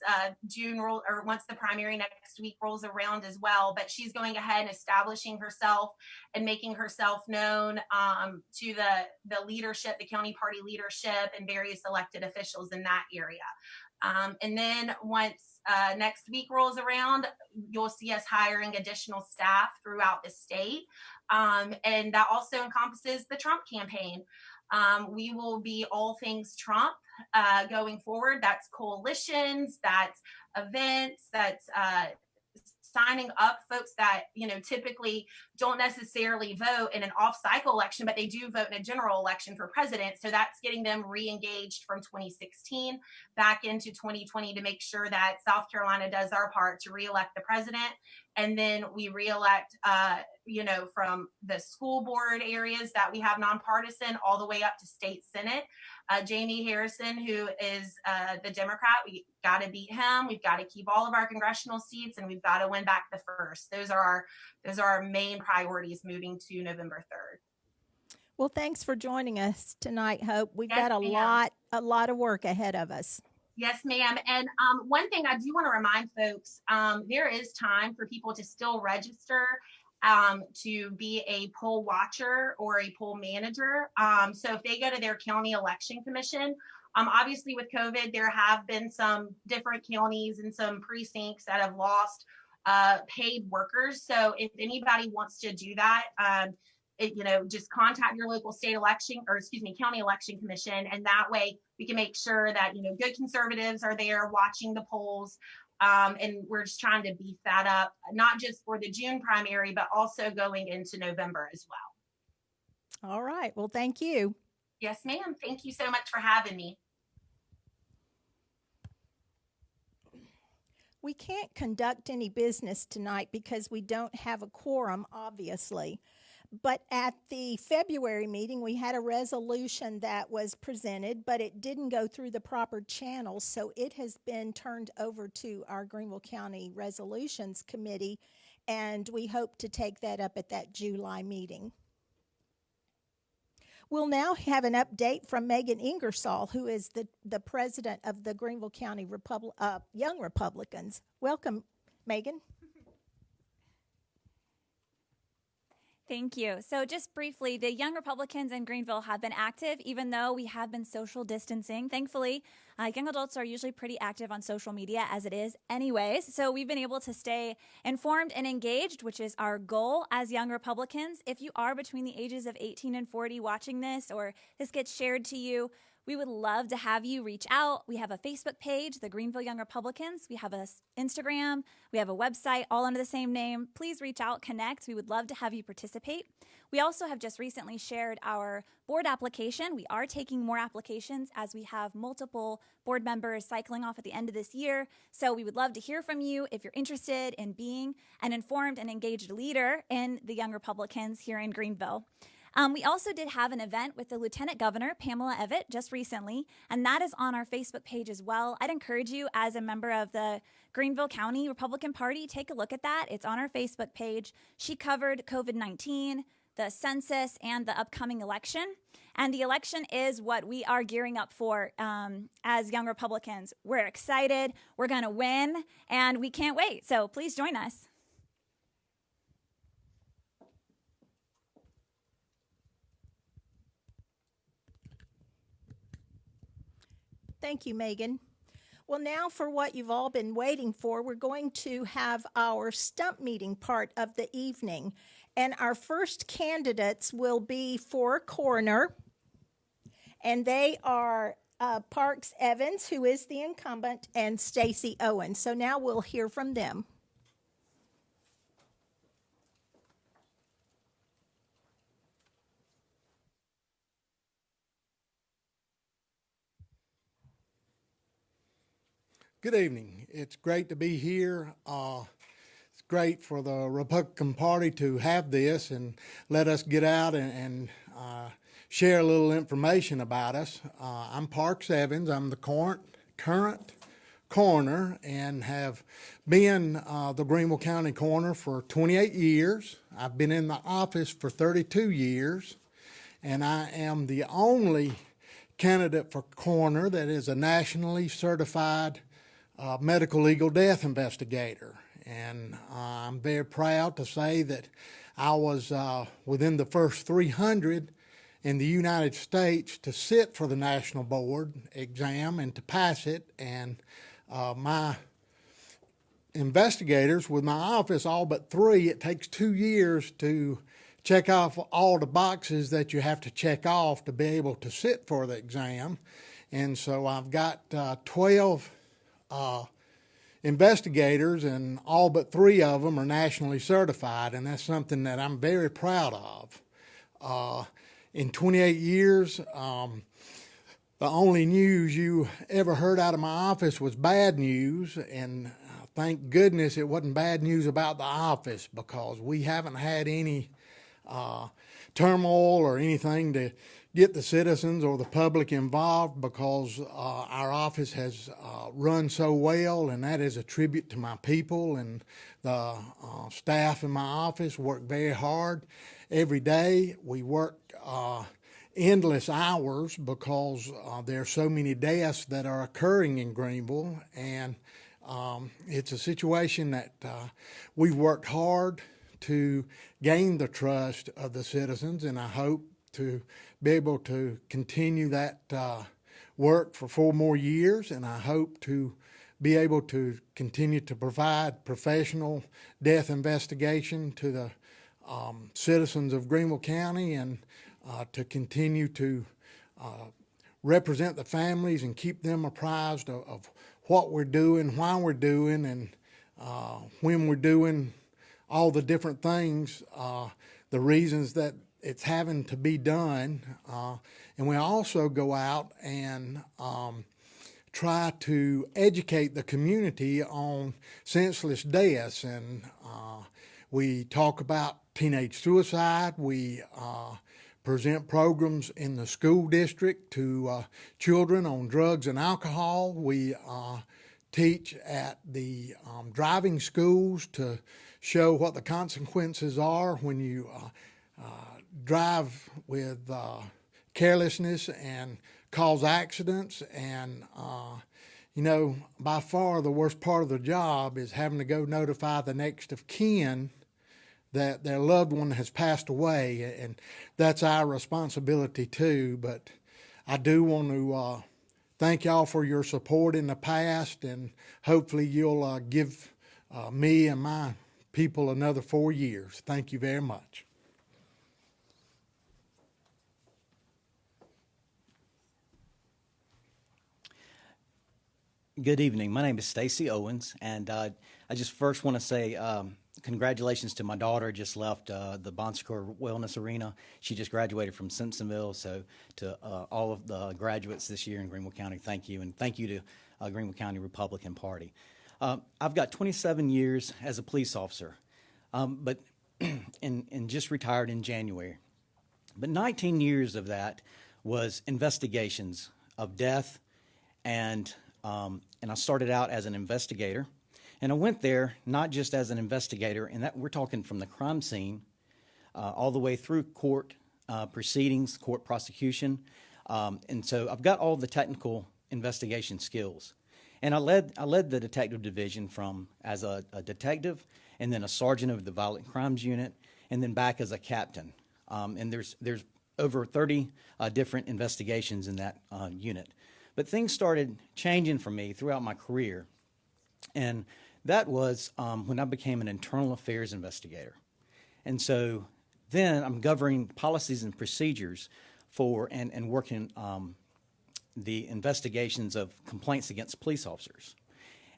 once the primary next week rolls around as well. But she's going ahead and establishing herself and making herself known to the leadership, the county party leadership, and various elected officials in that area. And then once next week rolls around, you'll see us hiring additional staff throughout the state. And that also encompasses the Trump campaign. We will be all things Trump going forward. That's coalitions, that's events, that's signing up folks that, typically don't necessarily vote in an off-cycle election, but they do vote in a general election for president. So that's getting them re-engaged from 2016 back into 2020 to make sure that South Carolina does our part to re-elect the president. And then we re-elect, from the school board areas that we have nonpartisan all the way up to state senate. Jamie Harrison, who is the Democrat, we got to beat him. We've got to keep all of our congressional seats, and we've got to win back the 1st. Those are our main priorities moving to November 3rd. Well, thanks for joining us tonight, Hope. We've Yes, got a lot of work ahead of us. Yes, ma'am. And one thing I do want to remind folks, there is time for people to still register to be a poll watcher or a poll manager. So if they go to their county election commission, obviously with COVID, there have been some different counties and some precincts that have lost paid workers. So if anybody wants to do that, just contact your local county election commission. And that way we can make sure that, good conservatives are there watching the polls. And we're just trying to beef that up, not just for the June primary, but also going into November as well. All right. Well, thank you. Yes, ma'am. Thank you so much for having me. We can't conduct any business tonight because we don't have a quorum, obviously. But at the February meeting, we had a resolution that was presented, but it didn't go through the proper channels, so it has been turned over to our Greenville County Resolutions Committee, and we hope to take that up at that July meeting. We'll now have an update from Megan Ingersoll, who is the president of the Greenville County Young Republicans. Welcome, Megan. Thank you. So just briefly, the Young Republicans in Greenville have been active, even though we have been social distancing. Thankfully, young adults are usually pretty active on social media as it is anyways. So we've been able to stay informed and engaged, which is our goal as Young Republicans. If you are between the ages of 18 and 40 watching this, or this gets shared to you, We would love to have you reach out. We have a Facebook page, the Greenville Young Republicans. We have an Instagram. We have a website, all under the same name. Please reach out, connect. We would love to have you participate. We also have just recently shared our board application. We are taking more applications as we have multiple board members cycling off at the end of this year. So we would love to hear from you if you're interested in being an informed and engaged leader in the Young Republicans here in Greenville. We also did have an event with the Lieutenant Governor, Pamela Evett, just recently, and that is on our Facebook page as well. I'd encourage you, as a member of the Greenville County Republican Party, take a look at that. It's on our Facebook page. She covered COVID-19, the census, and the upcoming election. And the election is what we are gearing up for as Young Republicans. We're excited, we're going to win, and we can't wait. So please join us. Thank you, Megan. Well, now for what you've all been waiting for, we're going to have our stump meeting part of the evening. And our first candidates will be for coroner, and they are Parks Evans, who is the incumbent, and Stacey Owens. So now we'll hear from them. Good evening. It's great to be here. It's great for the Republican Party to have this and let us get out and share a little information about us. I'm Parks Evans. I'm the current coroner and have been the Greenville County coroner for 28 years. I've been in the office for 32 years, and I am the only candidate for coroner that is a nationally certified medical legal death investigator. And I'm very proud to say that I was within the first 300 in the United States to sit for the national board exam and to pass it. And my investigators with my office, all but 3, it takes 2 years to check off all the boxes that you have to check off to be able to sit for the exam. And so I've got 12 investigators, and all but 3 of them are nationally certified, and that's something that I'm very proud of. In 28 years, the only news you ever heard out of my office was bad news, and thank goodness it wasn't bad news about the office, because we haven't had any turmoil or anything to get the citizens or the public involved, because our office has run so well, and that is a tribute to my people, and the staff in my office work very hard every day. We work endless hours because there are so many deaths that are occurring in Greenville, and it's a situation that we've worked hard to gain the trust of the citizens, and I hope to be able to continue that work for 4 more years, and I hope to be able to continue to provide professional death investigation to the citizens of Greenville County, and to continue to represent the families and keep them apprised of what we're doing, why we're doing, and when we're doing all the different things, the reasons that it's having to be done. And we also go out and try to educate the community on senseless deaths. And we talk about teenage suicide. We present programs in the school district to children on drugs and alcohol. We teach at the driving schools to show what the consequences are when you drive with carelessness and cause accidents. And you know, by far the worst part of the job is having to go notify the next of kin that their loved one has passed away, and that's our responsibility too. But I do want to thank y'all for your support in the past, and hopefully you'll give me and my people another 4 years. Thank you very much. Good evening. My name is Stacy Owens, and I just first want to say congratulations to my daughter. Just left the Bon Secours Wellness Arena. She just graduated from Simpsonville. So to all of the graduates this year in Greenville County, thank you, and thank you to Greenville County Republican Party. I've got 27 years as a police officer, but and just retired in January. But 19 years of that was investigations of death, and I started out as an investigator. And I went there not just as an investigator, and that we're talking from the crime scene all the way through court proceedings, court prosecution. And so I've got all the technical investigation skills. And I led the detective division from as a detective, and then a sergeant of the violent crimes unit, and then back as a captain. And there's over 30 different investigations in that unit. But things started changing for me throughout my career. And that was when I became an internal affairs investigator. And so then I'm governing policies and procedures for and working the investigations of complaints against police officers.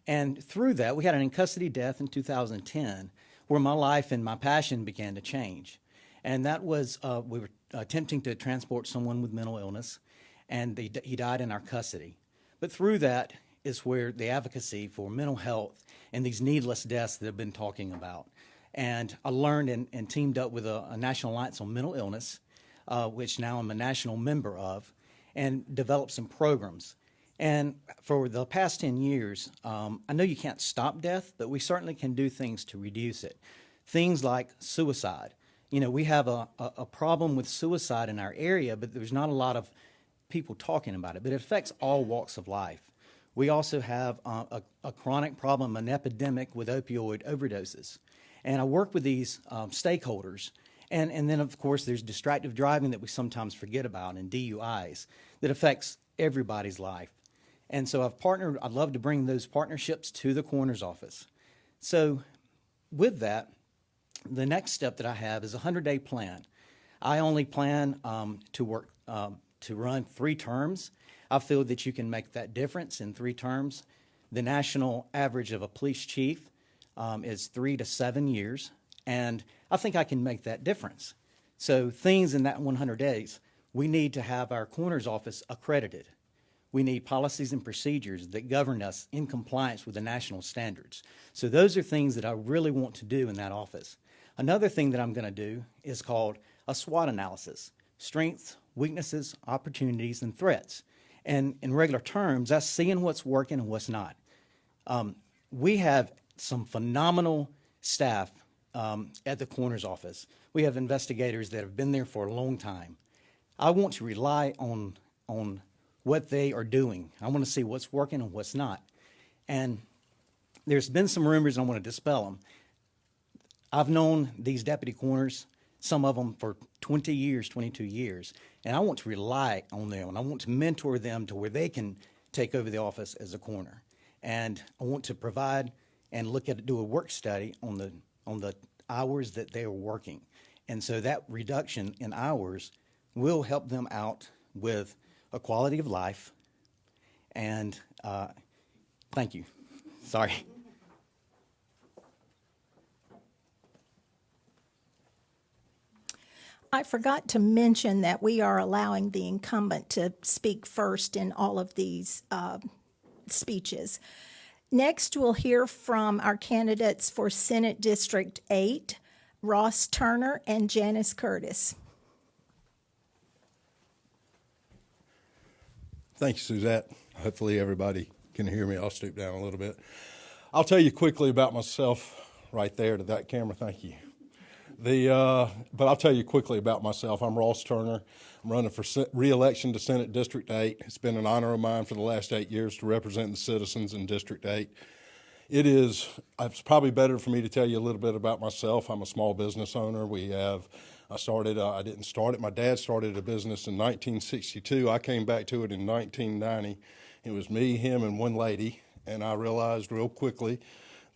And through that, we had an in-custody death in 2010 where my life and my passion began to change. And that was, we were attempting to transport someone with mental illness, and he died in our custody. But through that is where the advocacy for mental health and these needless deaths that I've been talking about. And I learned and teamed up with a National Alliance on Mental Illness, which now I'm a national member of, and developed some programs. And for the past 10 years, I know you can't stop death, but we certainly can do things to reduce it. Things like suicide. You know, we have a problem with suicide in our area, but there's not a lot of people talking about it, but it affects all walks of life. We also have a chronic problem, an epidemic with opioid overdoses. And I work with these stakeholders. And then, of course, there's distracted driving that we sometimes forget about, and DUIs that affects everybody's life. And so I'd love to bring those partnerships to the coroner's office. So with that, the next step that I have is a 100-day plan. I only plan to run 3 terms. I feel that you can make that difference in 3 terms. The national average of a police chief is 3 to 7 years, and I think I can make that difference. So things in that 100 days, we need to have our coroner's office accredited. We need policies and procedures that govern us in compliance with the national standards. So those are things that I really want to do in that office. Another thing that I'm going to do is called a SWOT analysis: strengths, weaknesses, opportunities, and threats. And in regular terms, that's seeing what's working and what's not. We have some phenomenal staff at the coroner's office. We have investigators that have been there for a long time. I want to rely on what they are doing. I want to see what's working and what's not. And there's been some rumors, and I want to dispel them. I've known these deputy coroners, some of them for 20 years, 22 years, and I want to rely on them, and I want to mentor them to where they can take over the office as a coroner. And I want to provide and do a work study on the hours that they are working. And so that reduction in hours will help them out with a quality of life. And thank you. Sorry. I forgot to mention that we are allowing the incumbent to speak first in all of these speeches. Next, we'll hear from our candidates for Senate District 8, Ross Turner and Janice Curtis. Thank you, Suzette. Hopefully everybody can hear me. I'll stoop down a little bit. I'll tell you quickly about myself right there to that camera. Thank you. But I'll tell you quickly about myself. I'm Ross Turner. I'm running for re-election to Senate District 8. It's been an honor of mine for the last 8 years to represent the citizens in District 8. It's probably better for me to tell you a little bit about myself. I'm a small business owner. I didn't start it. My dad started a business in 1962. I came back to it in 1990. It was me, him, and one lady, and I realized real quickly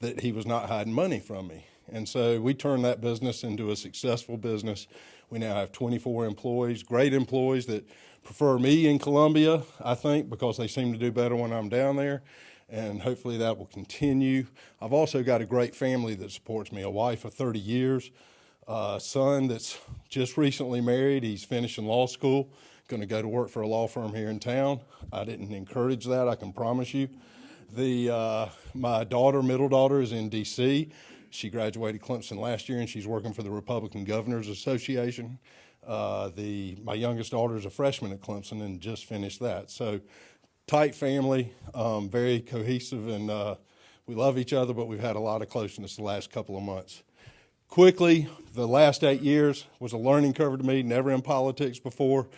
that he was not hiding money from me. And so we turned that business into a successful business. We now have 24 employees, great employees that prefer me in Columbia, I think, because they seem to do better when I'm down there. and hopefully that will continue. I've also got a great family that supports me, a wife of 30 years, a son that's just recently married. He's finishing law school, going to go to work for a law firm here in town. I didn't encourage that, I can promise you. My middle daughter, is in D.C. She graduated Clemson last year, and she's working for the Republican Governors Association. My youngest daughter is a freshman at Clemson and just finished that. So tight family, very cohesive, and we love each other, but we've had a lot of closeness the last couple of months. Quickly, the last 8 years was a learning curve to me, never in politics before.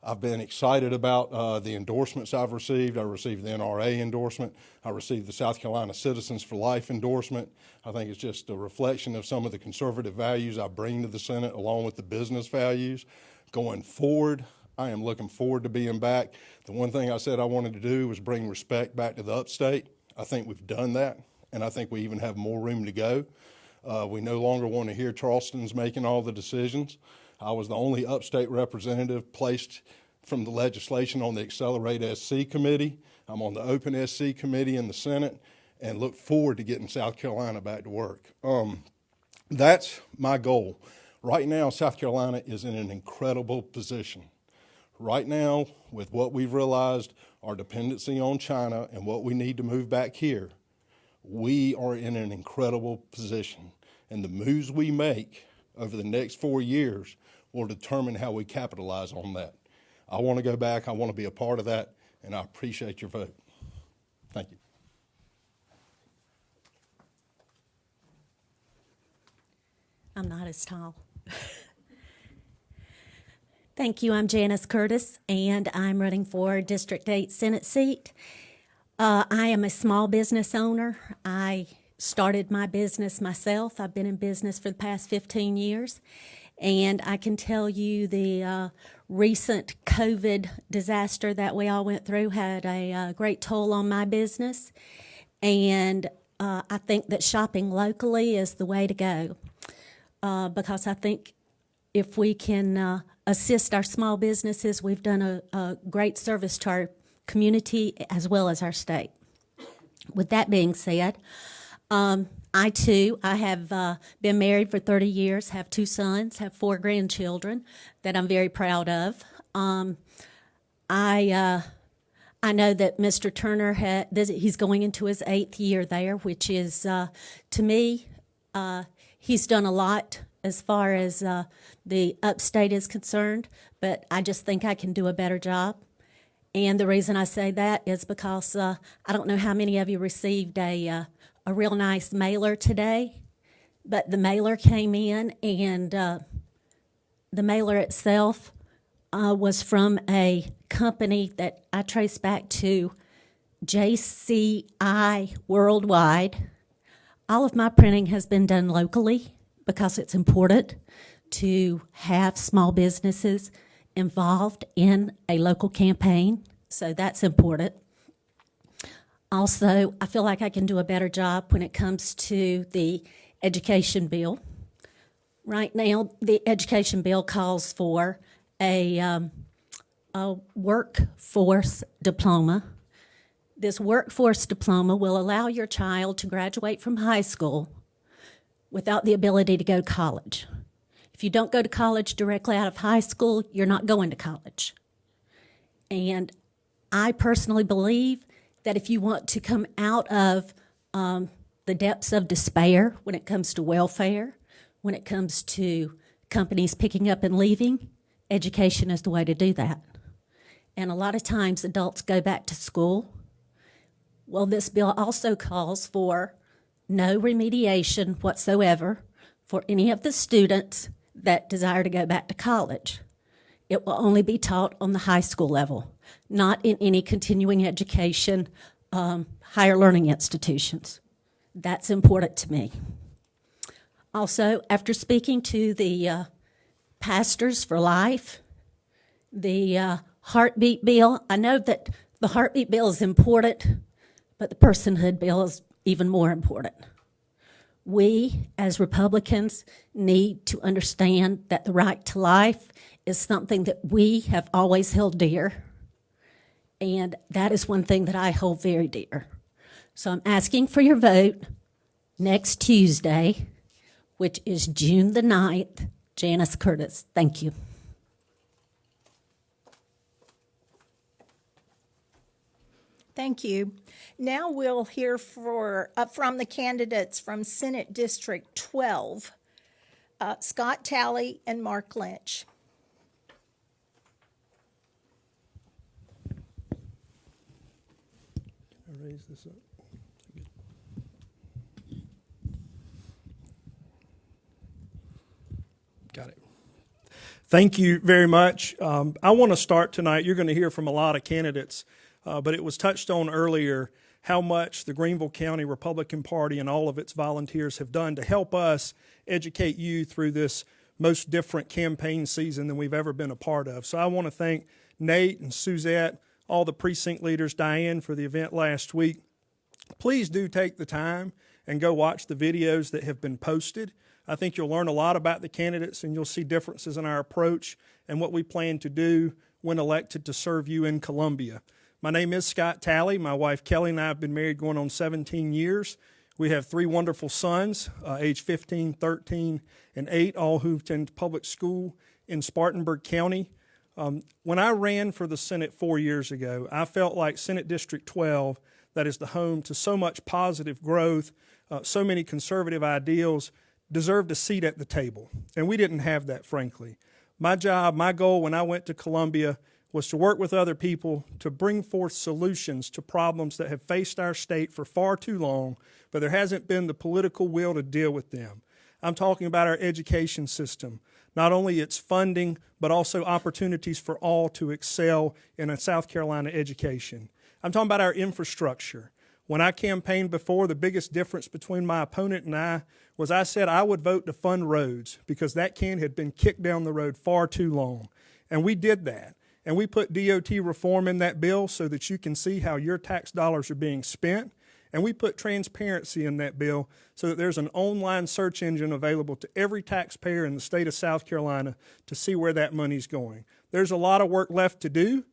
I've been excited about the endorsements I've received. I received the NRA endorsement. I received the South Carolina Citizens for Life endorsement. I think it's just a reflection of some of the conservative values I bring to the Senate, along with the business values. Going forward, I am looking forward to being back. The one thing I said I wanted to do was bring respect back to the upstate. I think we've done that, and I think we even have more room to go. We no longer want to hear Charleston's making all the decisions. I was the only upstate representative placed from the legislation on the Accelerate SC committee. I'm on the Open SC committee in the Senate, and look forward to getting South Carolina back to work. That's my goal. Right now, South Carolina is in an incredible position. Right now, with what we've realized, our dependency on China and what we need to move back here, we are in an incredible position. And the moves we make over the next 4 years will determine how we capitalize on that. I want to go back. I want to be a part of that, and I appreciate your vote. Thank you. I'm not as tall. Thank you. I'm Janice Curtis, and I'm running for District 8 Senate seat. I am a small business owner. I started my business myself. I've been in business for the past 15 years. And I can tell you the recent COVID disaster that we all went through had a great toll on my business. And I think that shopping locally is the way to go. Because I think if we can assist our small businesses, we've done a great service to our community as well as our state. With that being said, I have been married for 30 years, have 2 sons, have 4 grandchildren that I'm very proud of. I know that Mr. Turner, he's going into his 8th year there, which is, to me, he's done a lot as far as the upstate is concerned, but I just think I can do a better job. And the reason I say that is because I don't know how many of you received a real nice mailer today, but the mailer came in, and the mailer itself was from a company that I trace back to JCI Worldwide. All of my printing has been done locally because it's important to have small businesses involved in a local campaign, so that's important. Also, I feel like I can do a better job when it comes to the education bill. Right now, the education bill calls for a workforce diploma. This workforce diploma will allow your child to graduate from high school without the ability to go to college. If you don't go to college directly out of high school, you're not going to college. And I personally believe that if you want to come out of the depths of despair when it comes to welfare, when it comes to companies picking up and leaving, education is the way to do that. And a lot of times adults go back to school. Well, this bill also calls for no remediation whatsoever for any of the students that desire to go back to college. It will only be taught on the high school level, not in any continuing education, higher learning institutions. That's important to me. Also, after speaking to the Pastors for Life, the heartbeat bill, I know that the heartbeat bill is important, but the personhood bill is even more important. We, as Republicans, need to understand that the right to life is something that we have always held dear, and that is one thing that I hold very dear. So I'm asking for your vote next Tuesday, which is June the 9th. Janice Curtis, thank you. Thank you. Now we'll hear from the candidates from Senate District 12, Scott Talley and Mark Lynch. Raise this up. Got it. Thank you very much. I want to start tonight. You're going to hear from a lot of candidates, but it was touched on earlier how much the Greenville County Republican Party and all of its volunteers have done to help us educate you through this most different campaign season than we've ever been a part of. So I want to thank Nate and Suzette, all the precinct leaders, Diane for the event last week. Please do take the time and go watch the videos that have been posted. I think you'll learn a lot about the candidates and you'll see differences in our approach and what we plan to do when elected to serve you in Columbia. My name is Scott Talley. My wife Kelly and I have been married going on 17 years. We have 3 wonderful sons, age 15, 13, and 8, all who attend public school in Spartanburg County. When I ran for the Senate 4 years ago, I felt like Senate District 12, that is the home to so much positive growth, so many conservative ideals, deserved a seat at the table. And we didn't have that, frankly. My job, my goal when I went to Columbia was to work with other people to bring forth solutions to problems that have faced our state for far too long, but there hasn't been the political will to deal with them. I'm talking about our education system, not only its funding, but also opportunities for all to excel in a South Carolina education. I'm talking about our infrastructure. When I campaigned before, the biggest difference between my opponent and I was I said I would vote to fund roads because that can had been kicked down the road far too long. And we did that. And we put DOT reform in that bill so that you can see how your tax dollars are being spent. And we put transparency in that bill so that there's an online search engine available to every taxpayer in the state of South Carolina to see where that money's going. There's a lot of work left to do,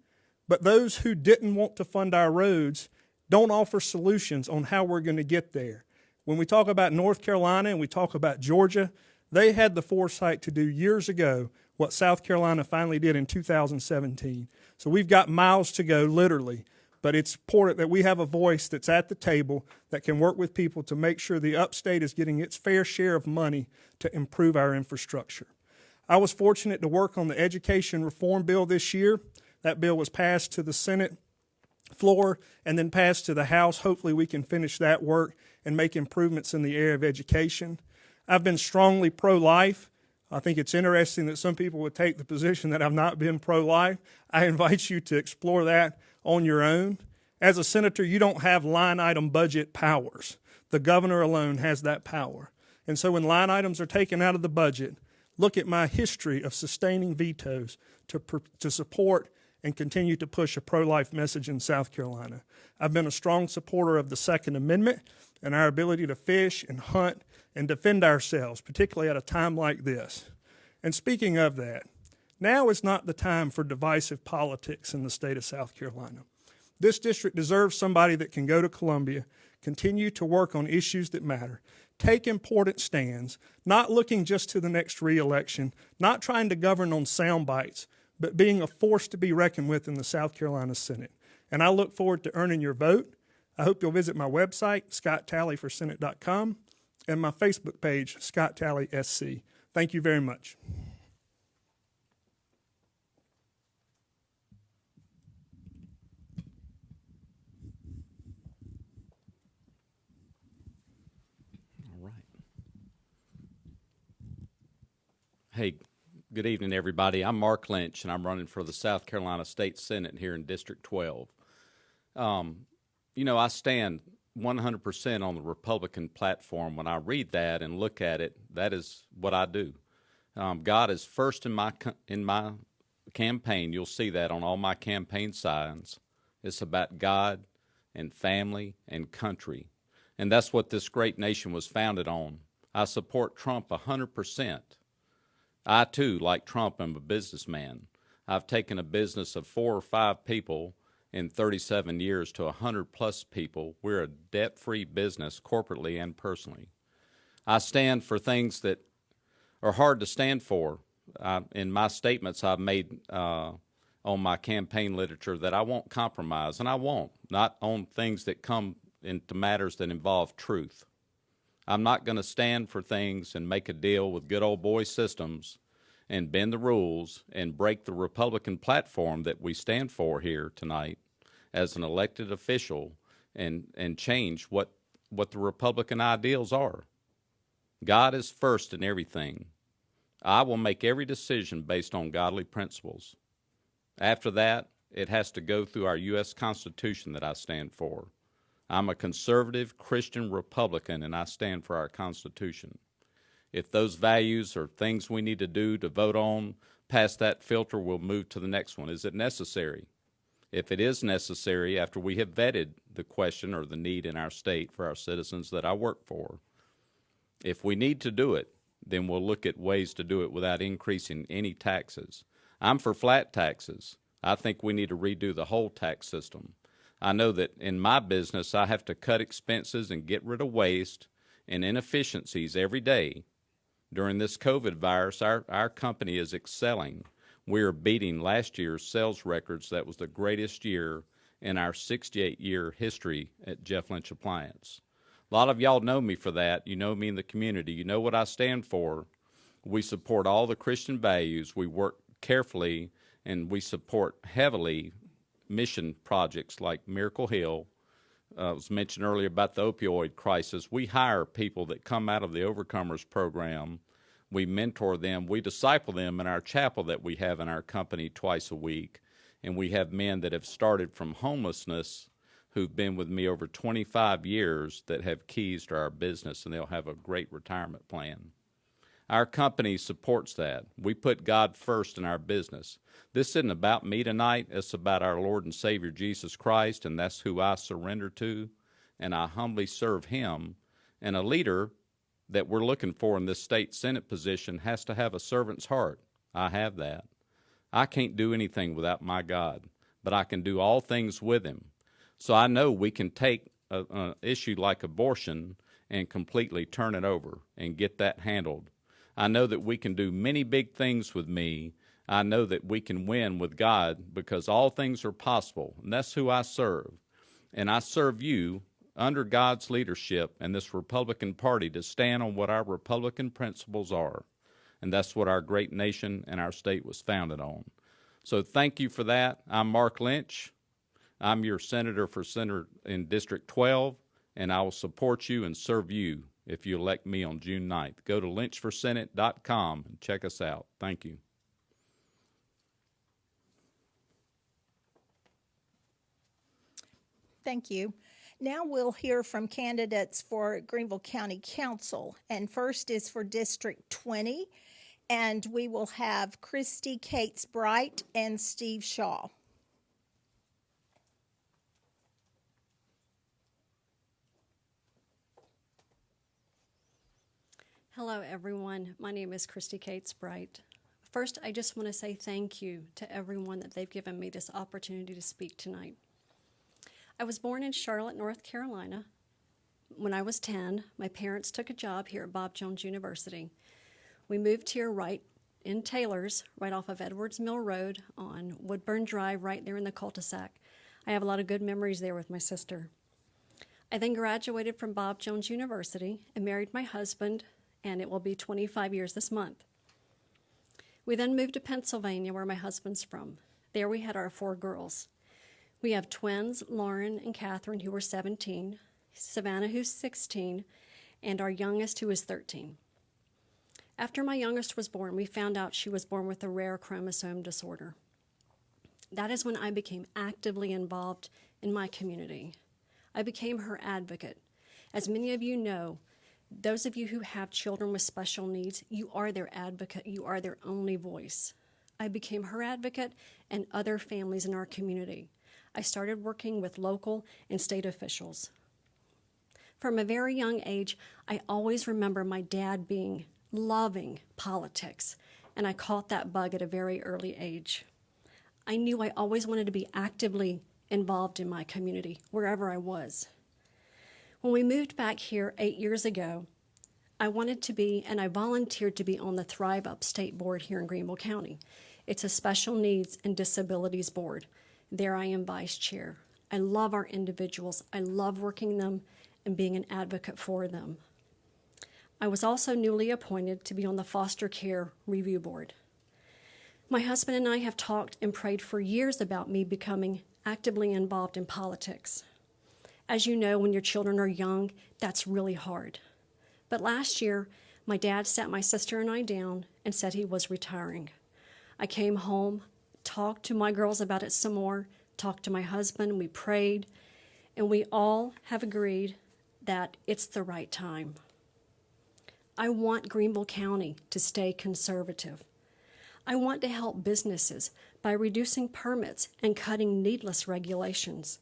but those who didn't want to fund our roads don't offer solutions on how we're going to get there. When we talk about North Carolina and we talk about Georgia, they had the foresight to do years ago what South Carolina finally did in 2017. So we've got miles to go, literally, but it's important that we have a voice that's at the table that can work with people to make sure the upstate is getting its fair share of money to improve our infrastructure. I was fortunate to work on the education reform bill this year. That bill was passed to the Senate floor and then passed to the House. Hopefully we can finish that work and make improvements in the area of education. I've been strongly pro-life. I think it's interesting that some people would take the position that I've not been pro-life. I invite you to explore that on your own. As a senator, you don't have line item budget powers. The governor alone has that power. And so when line items are taken out of the budget, look at my history of sustaining vetoes to support and continue to push a pro-life message in South Carolina. I've been a strong supporter of the Second Amendment and our ability to fish and hunt and defend ourselves, particularly at a time like this. And speaking of that, now is not the time for divisive politics in the state of South Carolina. This district deserves somebody that can go to Columbia, continue to work on issues that matter, take important stands, not looking just to the next re-election, not trying to govern on sound bites, but being a force to be reckoned with in the South Carolina Senate. And I look forward to earning your vote. I hope you'll visit my website, scotttalleyforsenate.com, and my Facebook page, Scott Talley SC. Thank you very much. All right. Hey, good evening, everybody. I'm Mark Lynch, and I'm running for the South Carolina State Senate here in District 12. You know, I stand 100% on the Republican platform. When I read that and look at it, that is what I do. God is first in my campaign. You'll see that on all my campaign signs. It's about God and family and country. And that's what this great nation was founded on. I support Trump 100%. I, too, like Trump, am a businessman. I've taken a business of 4 or 5 people in 37 years to 100-plus people. We're a debt-free business corporately and personally. I stand for things that are hard to stand for. In my statements I've made on my campaign literature that I won't compromise, and I won't, not on things that come into matters that involve truth. I'm not going to stand for things and make a deal with good old boy systems and bend the rules and break the Republican platform that we stand for here tonight as an elected official and change what the Republican ideals are. God is first in everything. I will make every decision based on godly principles. After that, it has to go through our U.S. Constitution that I stand for. I'm a conservative Christian Republican, and I stand for our Constitution. If those values are things we need to do to vote on past that filter, we'll move to the next one. Is it necessary? If it is necessary, after we have vetted the question or the need in our state for our citizens that I work for, if we need to do it, then we'll look at ways to do it without increasing any taxes. I'm for flat taxes. I think we need to redo the whole tax system. I know that in my business, I have to cut expenses and get rid of waste and inefficiencies every day. During this COVID virus, our company is excelling. We are beating last year's sales records. That was the greatest year in our 68-year history at Jeff Lynch Appliance. A lot of y'all know me for that. You know me in the community. You know what I stand for. We support all the Christian values. We work carefully, and we support heavily mission projects like Miracle Hill. It was mentioned earlier about the opioid crisis. We hire people that come out of the Overcomers program. We mentor them. We disciple them in our chapel that we have in our company twice a week. And we have men that have started from homelessness who've been with me over 25 years that have keys to our business, and they'll have a great retirement plan. Our company supports that. We put God first in our business. This isn't about me tonight. It's about our Lord and Savior Jesus Christ, and that's who I surrender to, and I humbly serve Him. And a leader that we're looking for in this state Senate position has to have a servant's heart. I have that. I can't do anything without my God, but I can do all things with Him. So I know we can take an issue like abortion and completely turn it over and get that handled. I know that we can do many big things with me. I know that we can win with God because all things are possible, and that's who I serve. And I serve you under God's leadership and this Republican Party to stand on what our Republican principles are, and that's what our great nation and our state was founded on. So thank you for that. I'm Mark Lynch. I'm your senator for Senator in District 12, and I will support you and serve you if you elect me on June 9th. Go to lynchforsenate.com and check us out. Thank you. Thank you. Now we'll hear from candidates for Greenville County Council. And first is for District 20, and we will have Christy Cates Bright and Steve Shaw. Hello, everyone. My name is Christy Cates Bright. First, I just want to say thank you to everyone that they've given me this opportunity to speak tonight. I was born in Charlotte, North Carolina. When I was 10, my parents took a job here at Bob Jones University. We moved here right in Taylor's, right off of Edwards Mill Road on Woodburn Drive, right there in the cul-de-sac. I have a lot of good memories there with my sister. I then graduated from Bob Jones University and married my husband, and it will be 25 years this month. We then moved to Pennsylvania, where my husband's from. There we had our 4 girls. We have twins, Lauren and Catherine, who were 17, Savannah, who's 16, and our youngest, who is 13. After my youngest was born, we found out she was born with a rare chromosome disorder. That is when I became actively involved in my community. I became her advocate. As many of you know, those of you who have children with special needs, you are their advocate. You are their only voice. I became her advocate and other families in our community. I started working with local and state officials. From a very young age, I always remember my dad being loving politics, and I caught that bug at a very early age. I knew I always wanted to be actively involved in my community, wherever I was. When we moved back here 8 years ago, I wanted to be, and I volunteered to be on the Thrive Upstate board here in Greenville County. It's a special needs and disabilities board. There I am vice chair. I love our individuals. I love working them and being an advocate for them. I was also newly appointed to be on the foster care review board. My husband and I have talked and prayed for years about me becoming actively involved in politics. As you know, when your children are young, that's really hard. But last year, my dad sat my sister and I down and said he was retiring. I came home, talked to my girls about it some more, talked to my husband, we prayed, and we all have agreed that it's the right time. I want Greenville County to stay conservative. I want to help businesses by reducing permits and cutting needless regulations.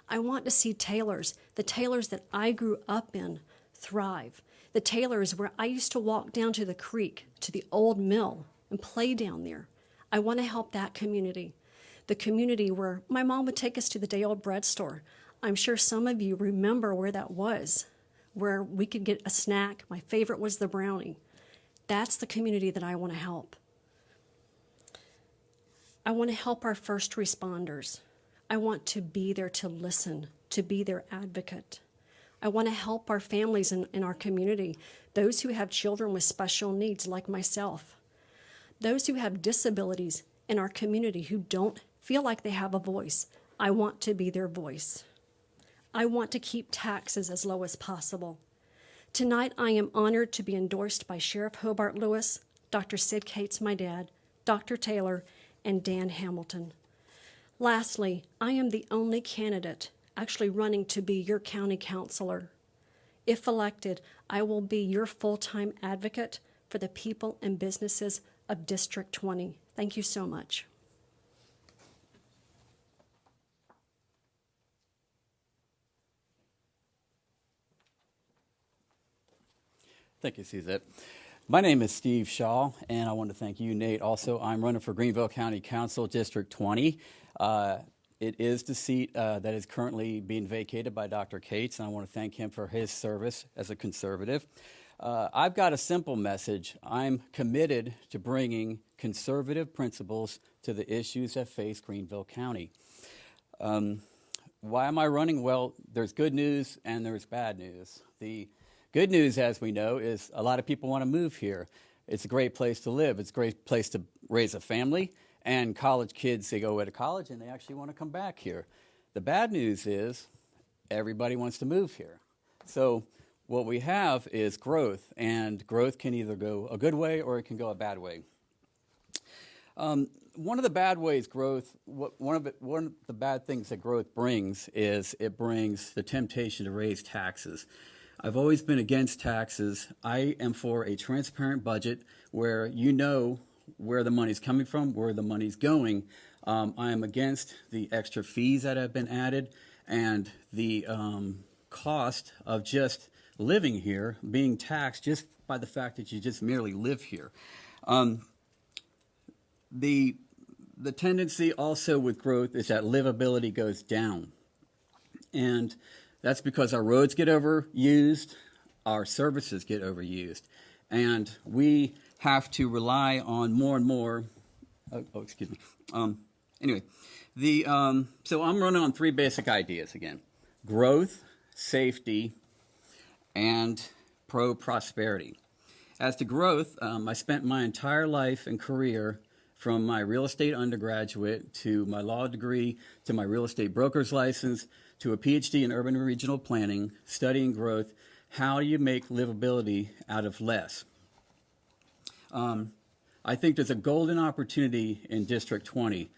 I want to see Taylors, the Taylors that I grew up in, thrive. The Taylors where I used to walk down to the creek, to the old mill, and play down there. I want to help that community. The community where my mom would take us to the day-old bread store. I'm sure some of you remember where that was, where we could get a snack. My favorite was the brownie. That's the community that I want to help. I want to help our first responders. I want to be there to listen, to be their advocate. I want to help our families in our community, those who have children with special needs like myself, those who have disabilities in our community who don't feel like they have a voice. I want to be their voice. I want to keep taxes as low as possible. Tonight, I am honored to be endorsed by Sheriff Hobart Lewis, Dr. Sid Cates, my dad, Dr. Taylor, and Dan Hamilton. Lastly, I am the only candidate actually running to be your county councilor. If elected, I will be your full-time advocate for the people and businesses of District 20. Thank you so much. Thank you, Suzette. My name is Steve Shaw, and I want to thank you, Nate. Also, I'm running for Greenville County Council, District 20. It is the seat that is currently being vacated by Dr. Cates, and I want to thank him for his service as a conservative. I've got a simple message. I'm committed to bringing conservative principles to the issues that face Greenville County. Why am I running? Well, there's good news and there's bad news. The good news, as we know, is a lot of people want to move here. It's a great place to live. It's a great place to raise a family. And college kids, they go away to college and they actually want to come back here. The bad news is everybody wants to move here. So what we have is growth, and growth can either go a good way or it can go a bad way. One of the bad ways one of the bad things that growth brings is it brings the temptation to raise taxes. I've always been against taxes. I am for a transparent budget where you know where the money's coming from, where the money's going. I am against the extra fees that have been added and the cost of just living here being taxed just by the fact that you just merely live here. The tendency also with growth is that livability goes down. And that's because our roads get overused, our services get overused, and we have to rely on more and more. Excuse me. Anyway, so I'm running on three basic ideas again: growth, safety, and pro-prosperity. As to growth, I spent my entire life and career, from my real estate undergraduate to my law degree to my real estate broker's license to a PhD in urban and regional planning, studying growth. How do you make livability out of less? I think there's a golden opportunity in District 20.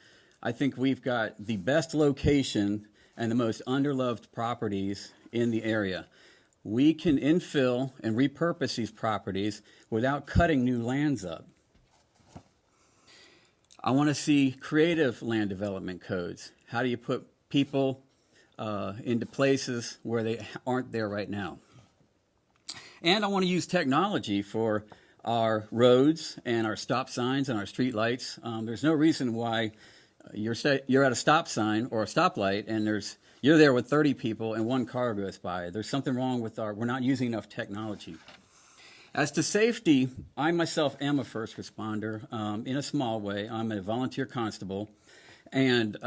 I think we've got the best location and the most underloved properties in the area. We can infill and repurpose these properties without cutting new lands up. I want to see creative land development codes. How do you put people into places where they aren't there right now? And I want to use technology for our roads and our stop signs and our street lights. There's no reason why you're at a stop sign or a stoplight, and you're there with 30 people, and one car goes by. There's something wrong with we're not using enough technology. As to safety, I myself am a first responder in a small way. I'm a volunteer constable, and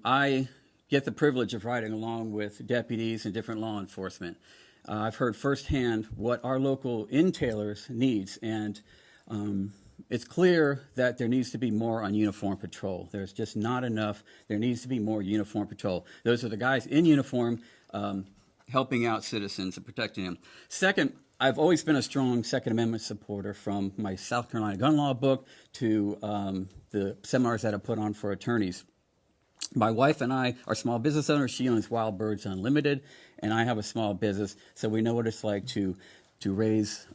I get the privilege of riding along with deputies and different law enforcement. I've heard firsthand what our local in-tailers needs, and it's clear that there needs to be more on uniform patrol. There's just not enough. There needs to be more uniform patrol. Those are the guys in uniform helping out citizens and protecting them. Second, I've always been a strong Second Amendment supporter, from my South Carolina gun law book to the seminars that I put on for attorneys. My wife and I are small business owners. She owns Wild Birds Unlimited, and I have a small business, so we know what it's like to raise.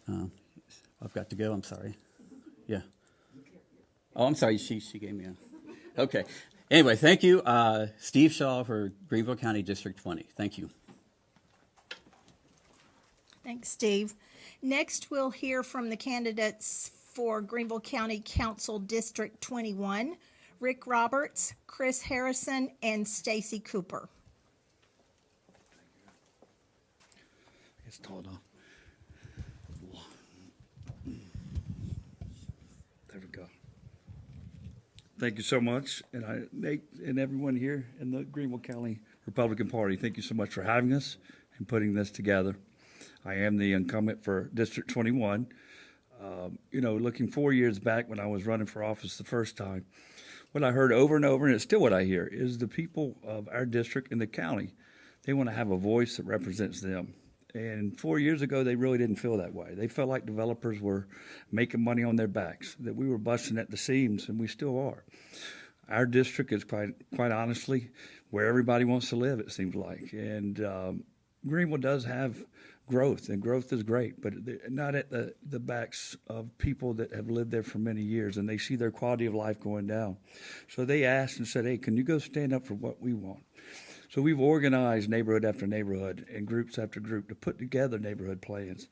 I've got to go. I'm sorry. Yeah. Oh, I'm sorry. She gave me a. Okay. Anyway, thank you, Steve Shaw for Greenville County District 20. Thank you. Thanks, Steve. Next, we'll hear from the candidates for Greenville County Council District 21. Rick Roberts, Chris Harrison, and Stacy Cooper. It's tall enough. There we go. Thank you so much, and Nate and everyone here in the Greenville County Republican Party, thank you so much for having us and putting this together. I am the incumbent for District 21. Looking 4 years back when I was running for office the first time, what I heard over and over, and it's still what I hear, is the people of our district and the county, they want to have a voice that represents them. And 4 years ago, they really didn't feel that way. They felt like developers were making money on their backs, that we were busting at the seams, and we still are. Our district is quite honestly where everybody wants to live, it seems like. And Greenville does have growth, and growth is great, but not at the backs of people that have lived there for many years, and they see their quality of life going down. So they asked and said, hey, can you go stand up for what we want? So we've organized neighborhood after neighborhood and groups after group to put together neighborhood plans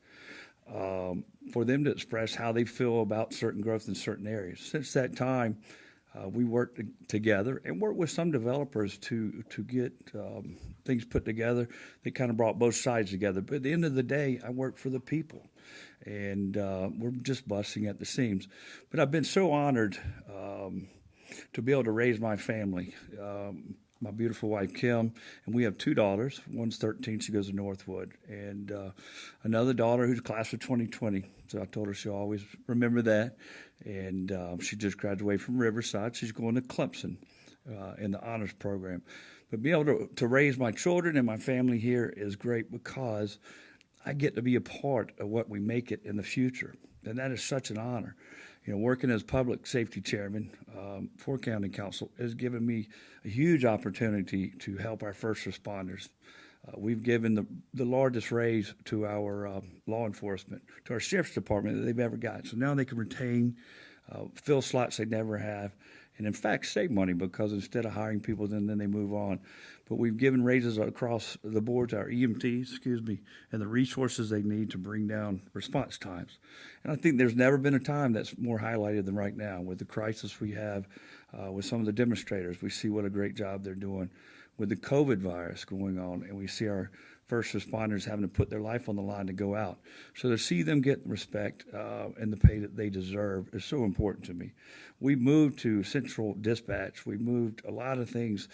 for them to express how they feel about certain growth in certain areas. Since that time, we worked together and worked with some developers to get things put together that kind of brought both sides together. But at the end of the day, I work for the people, and we're just busting at the seams. But I've been so honored to be able to raise my family. My beautiful wife, Kim, and we have two daughters. One's 13, she goes to Northwood, and another daughter who's class of 2020. So I told her she'll always remember that. And she just graduated from Riverside. She's going to Clemson in the honors program. But being able to raise my children and my family here is great because I get to be a part of what we make it in the future. And that is such an honor. Working as public safety chairman for county council has given me a huge opportunity to help our first responders. We've given the largest raise to our law enforcement, to our sheriff's department that they've ever got. So now they can retain, fill slots they never have, and in fact save money because instead of hiring people, then they move on. But we've given raises across the board to our EMTs, and the resources they need to bring down response times. And I think there's never been a time that's more highlighted than right now with the crisis we have with some of the demonstrators. We see what a great job they're doing with the COVID virus going on, and we see our first responders having to put their life on the line to go out. So to see them get respect and the pay that they deserve is so important to me. We moved to central dispatch. We moved a lot of things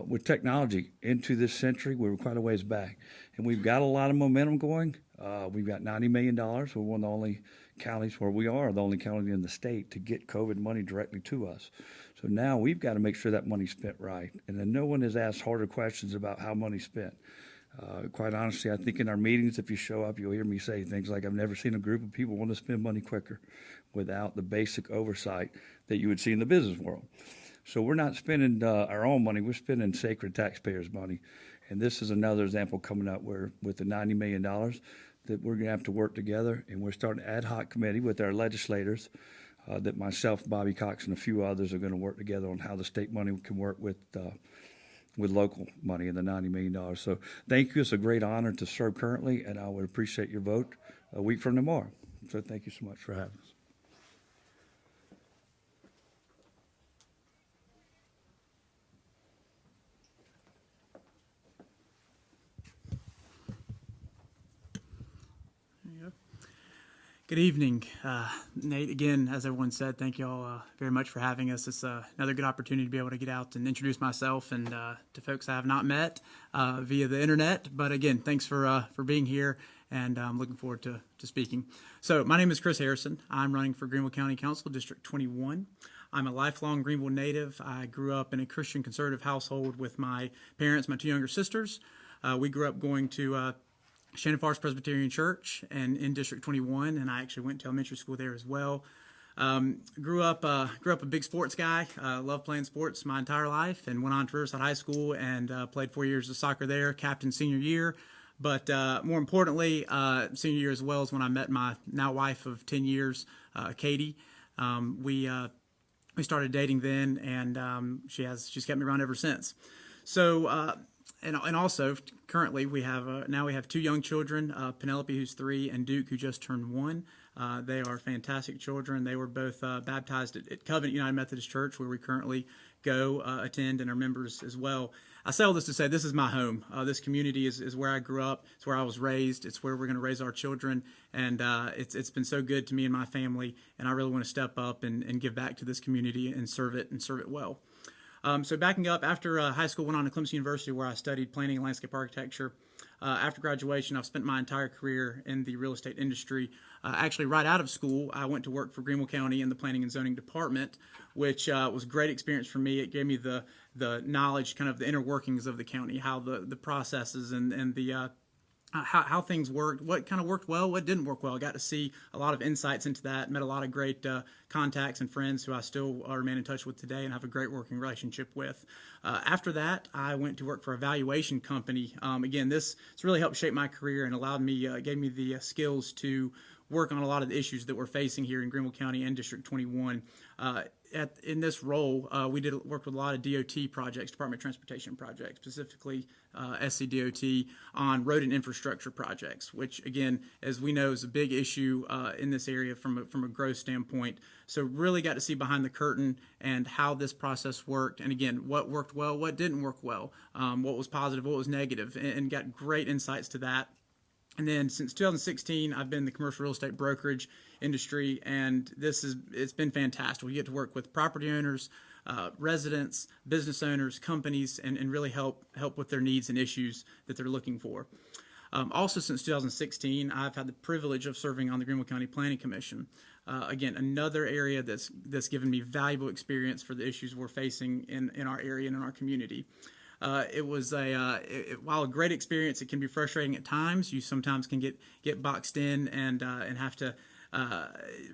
with technology into this century. We were quite a ways back, and we've got a lot of momentum going. We've got $90 million. We're one of the only counties, where we are the only county in the state to get COVID money directly to us. So now we've got to make sure that money's spent right. And then no one has asked harder questions about how money's spent. Quite honestly, I think in our meetings, if you show up, you'll hear me say things like, I've never seen a group of people want to spend money quicker without the basic oversight that you would see in the business world. So we're not spending our own money, we're spending sacred taxpayers' money. And this is another example coming up where with the $90 million that we're going to have to work together, and we're starting an ad hoc committee with our legislators that myself, Bobby Cox, and a few others are going to work together on how the state money can work with local money and the $90 million. So thank you. It's a great honor to serve currently, and I would appreciate your vote a week from tomorrow. So thank you so much for having us. Good evening. Nate, again, as everyone said, thank you all very much for having us. It's another good opportunity to be able to get out and introduce myself and to folks I have not met via the internet. But again, thanks for being here, and I'm looking forward to speaking. So my name is Chris Harrison. I'm running for Greenville County Council, District 21. I'm a lifelong Greenville native. I grew up in a Christian conservative household with my parents, my two younger sisters. We grew up going to Shannon Forest Presbyterian Church and in District 21, and I actually went to elementary school there as well. Grew up a big sports guy. Loved playing sports my entire life, and went on to Riverside High School and played 4 years of soccer there, captain senior year. But more importantly, senior year as well is when I met my now wife of 10 years, Katie. We started dating then, and she's kept me around ever since. So. And also, currently, we have two young children, Penelope, who's 3, and Duke, who just turned 1. They are fantastic children. They were both baptized at Covenant United Methodist Church, where we currently go attend and are members as well. I say all this to say this is my home. This community is where I grew up. It's where I was raised. It's where we're going to raise our children. And it's been so good to me and my family, and I really want to step up and give back to this community and serve it well. So backing up, after high school, went on to Clemson University, where I studied planning and landscape architecture. After graduation, I've spent my entire career in the real estate industry. Actually, right out of school, I went to work for Greenville County in the Planning and Zoning Department, which was a great experience for me. It gave me the knowledge, kind of the inner workings of the county, how the processes and the how things worked, what kind of worked well, what didn't work well. I got to see a lot of insights into that, met a lot of great contacts and friends who I still remain in touch with today and have a great working relationship with. After that, I went to work for a valuation company. Again, this really helped shape my career and allowed me, gave me the skills to work on a lot of the issues that we're facing here in Greenville County and District 21. In this role, we worked with a lot of DOT projects, Department of Transportation projects, specifically SCDOT, on road and infrastructure projects, which, again, as we know, is a big issue in this area from a growth standpoint. So really got to see behind the curtain and how this process worked, and again, what worked well, what didn't work well, what was positive, what was negative, and got great insights to that. And then since 2016, I've been in the commercial real estate brokerage industry, and it's been fantastic. We get to work with property owners, residents, business owners, companies, and really help with their needs and issues that they're looking for. Also, since 2016, I've had the privilege of serving on the Greenville County Planning Commission. Again, another area that's given me valuable experience for the issues we're facing in our area and in our community. It was while a great experience, it can be frustrating at times. You sometimes can get boxed in and have to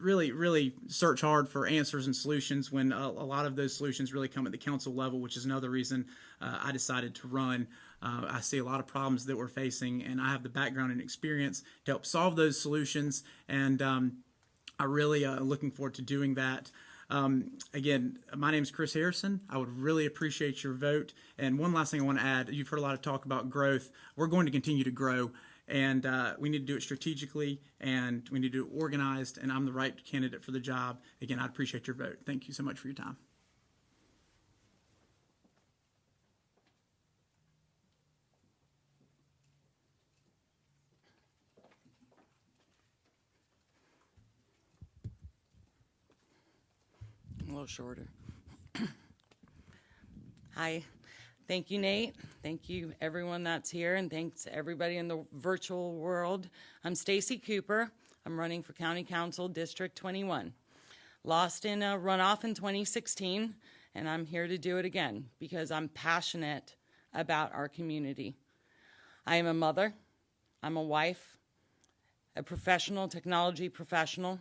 really search hard for answers and solutions when a lot of those solutions really come at the council level, which is another reason I decided to run. I see a lot of problems that we're facing, and I have the background and experience to help solve those solutions, and I really looking forward to doing that. Again, my name is Chris Harrison. I would really appreciate your vote. And one last thing I want to add, you've heard a lot of talk about growth. We're going to continue to grow, and we need to do it strategically, and we need to do it organized, and I'm the right candidate for the job. Again, I'd appreciate your vote. Thank you so much for your time. A little shorter. Hi. Thank you, Nate. Thank you, everyone that's here, and thanks to everybody in the virtual world. I'm Stacy Cooper. I'm running for County Council, District 21. Lost in a runoff in 2016, and I'm here to do it again because I'm passionate about our community. I am a mother. I'm a wife, a professional, technology professional.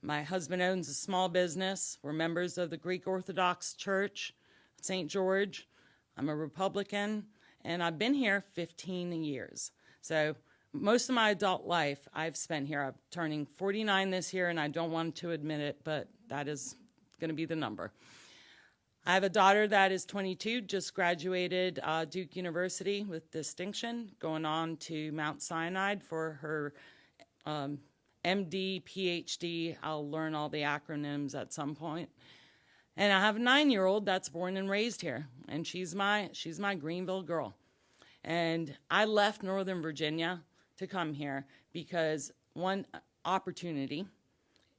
My husband owns a small business. We're members of the Greek Orthodox Church, St. George. I'm a Republican, and I've been here 15 years. So most of my adult life I've spent here. I'm turning 49 this year, and I don't want to admit it, but that is going to be the number. I have a daughter that is 22, just graduated Duke University with distinction, going on to Mount Sinai for her MD, PhD. I'll learn all the acronyms at some point. And I have a 9-year-old that's born and raised here, and she's my Greenville girl. And I left Northern Virginia to come here because, one, opportunity.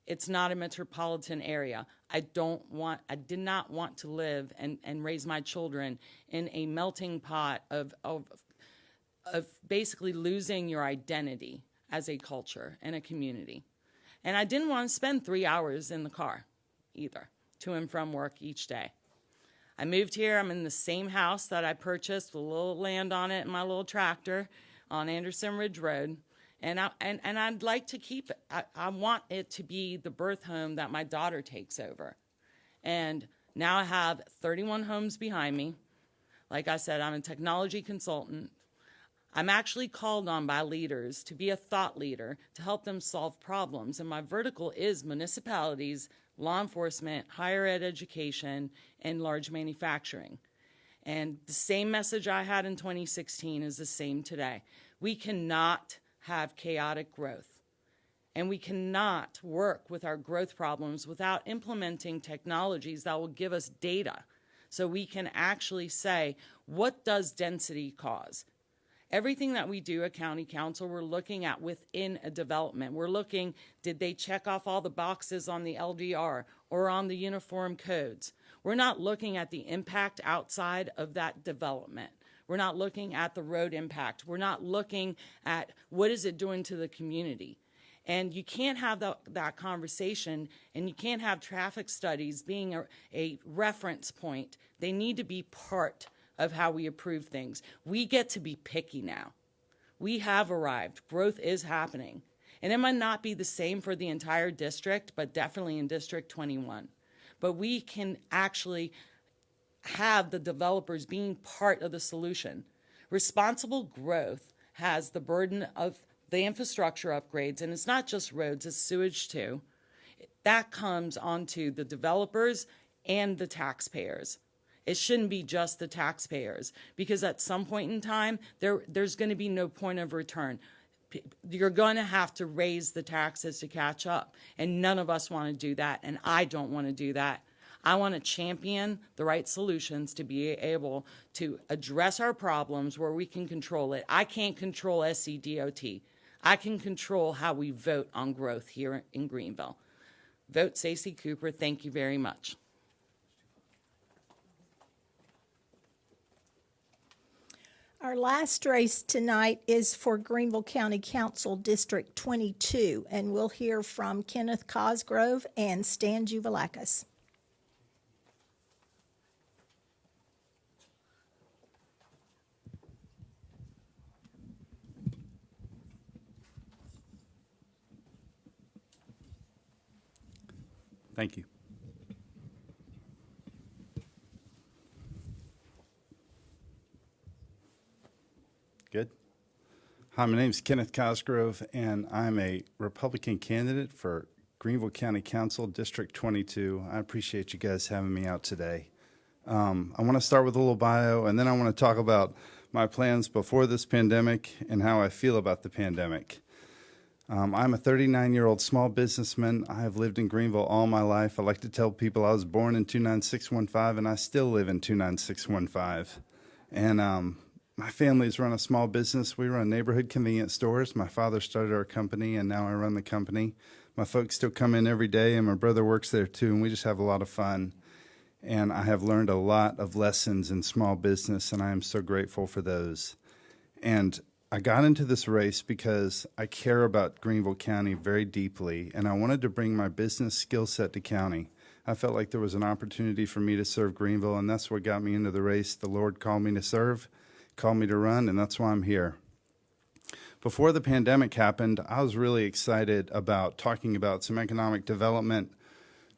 It's not a metropolitan area. I did not want to live and raise my children in a melting pot of basically losing your identity as a culture and a community. And I didn't want to spend 3 hours in the car either, to and from work each day. I moved here. I'm in the same house that I purchased with a little land on it and my little tractor on Anderson Ridge Road. And I'd like to keep it. I want it to be the birth home that my daughter takes over. And now I have 31 homes behind me. Like I said, I'm a technology consultant. I'm actually called on by leaders to be a thought leader to help them solve problems. And my vertical is municipalities, law enforcement, higher ed education, and large manufacturing. And the same message I had in 2016 is the same today. We cannot have chaotic growth. And we cannot work with our growth problems without implementing technologies that will give us data so we can actually say, what does density cause? Everything that we do at County Council, we're looking at within a development. We're looking, did they check off all the boxes on the LDR or on the uniform codes? We're not looking at the impact outside of that development. We're not looking at the road impact. We're not looking at what is it doing to the community. And you can't have that conversation, and you can't have traffic studies being a reference point. They need to be part of how we approve things. We get to be picky now. We have arrived. Growth is happening. And it might not be the same for the entire district, but definitely in District 21. But we can actually have the developers being part of the solution. Responsible growth has the burden of the infrastructure upgrades, and it's not just roads, it's sewage too. That comes onto the developers and the taxpayers. It shouldn't be just the taxpayers, because at some point in time, there's going to be no point of return. You're going to have to raise the taxes to catch up, and none of us want to do that, and I don't want to do that. I want to champion the right solutions to be able to address our problems where we can control it. I can't control SCDOT. I can control how we vote on growth here in Greenville. Vote Stacey Cooper. Thank you very much. Our last race tonight is for Greenville County Council District 22, and we'll hear from Kenneth Cosgrove and Stan Juvalakis. Thank you. Good. Hi, my name is Kenneth Cosgrove, and I'm a Republican candidate for Greenville County Council, District 22. I appreciate you guys having me out today. I want to start with a little bio, and then I want to talk about my plans before this pandemic and how I feel about the pandemic. I'm a 39-year-old small businessman. I have lived in Greenville all my life. I like to tell people I was born in 29615, and I still live in 29615. And my family's run a small business. We run neighborhood convenience stores. My father started our company, and now I run the company. My folks still come in every day, and my brother works there too, and we just have a lot of fun. And I have learned a lot of lessons in small business, and I am so grateful for those. And I got into this race because I care about Greenville County very deeply, and I wanted to bring my business skill set to county. I felt like there was an opportunity for me to serve Greenville, and that's what got me into the race. The Lord called me to serve, called me to run, and that's why I'm here. Before the pandemic happened, I was really excited about talking about some economic development,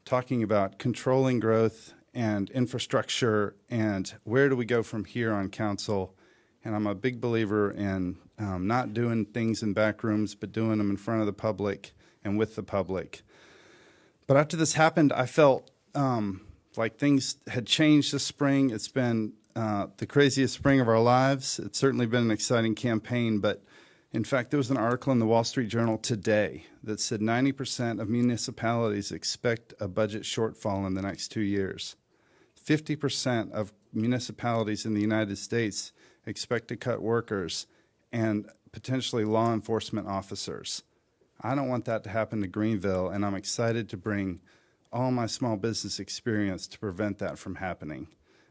talking about controlling growth and infrastructure, and where do we go from here on council. And I'm a big believer in not doing things in back rooms, but doing them in front of the public and with the public. But after this happened, I felt like things had changed this spring. It's been the craziest spring of our lives. It's certainly been an exciting campaign, but in fact, there was an article in the Wall Street Journal today that said 90% of municipalities expect a budget shortfall in the next 2 years. 50% of municipalities in the United States expect to cut workers and potentially law enforcement officers. I don't want that to happen to Greenville, and I'm excited to bring all my small business experience to prevent that from happening.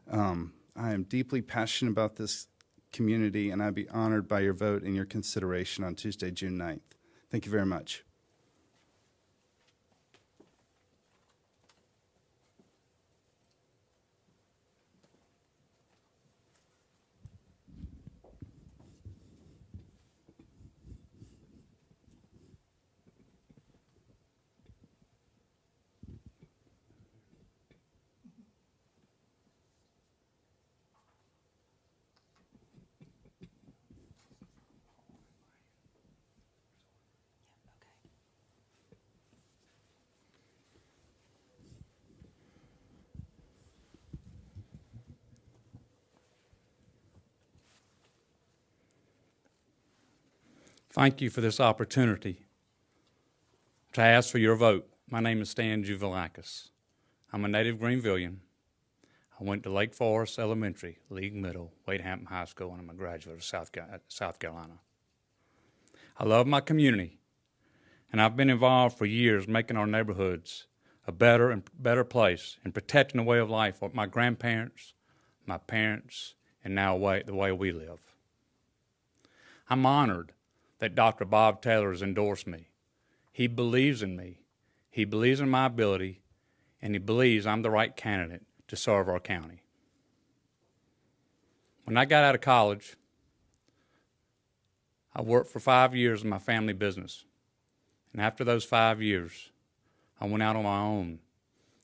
I am deeply passionate about this community, and I'd be honored by your vote and your consideration on Tuesday, June 9th. Thank you very much. Thank you for this opportunity to ask for your vote. My name is Stan Juvelakis. I'm a native Greenvillian. I went to Lake Forest Elementary, League Middle, Wade Hampton High School, and I'm a graduate of South Carolina. I love my community, and I've been involved for years making our neighborhoods a better and better place and protecting the way of life for my grandparents, my parents, and now the way we live. I'm honored that Dr. Bob Taylor has endorsed me. He believes in me. He believes in my ability, and he believes I'm the right candidate to serve our county. When I got out of college, I worked for 5 years in my family business. And after those 5 years, I went out on my own,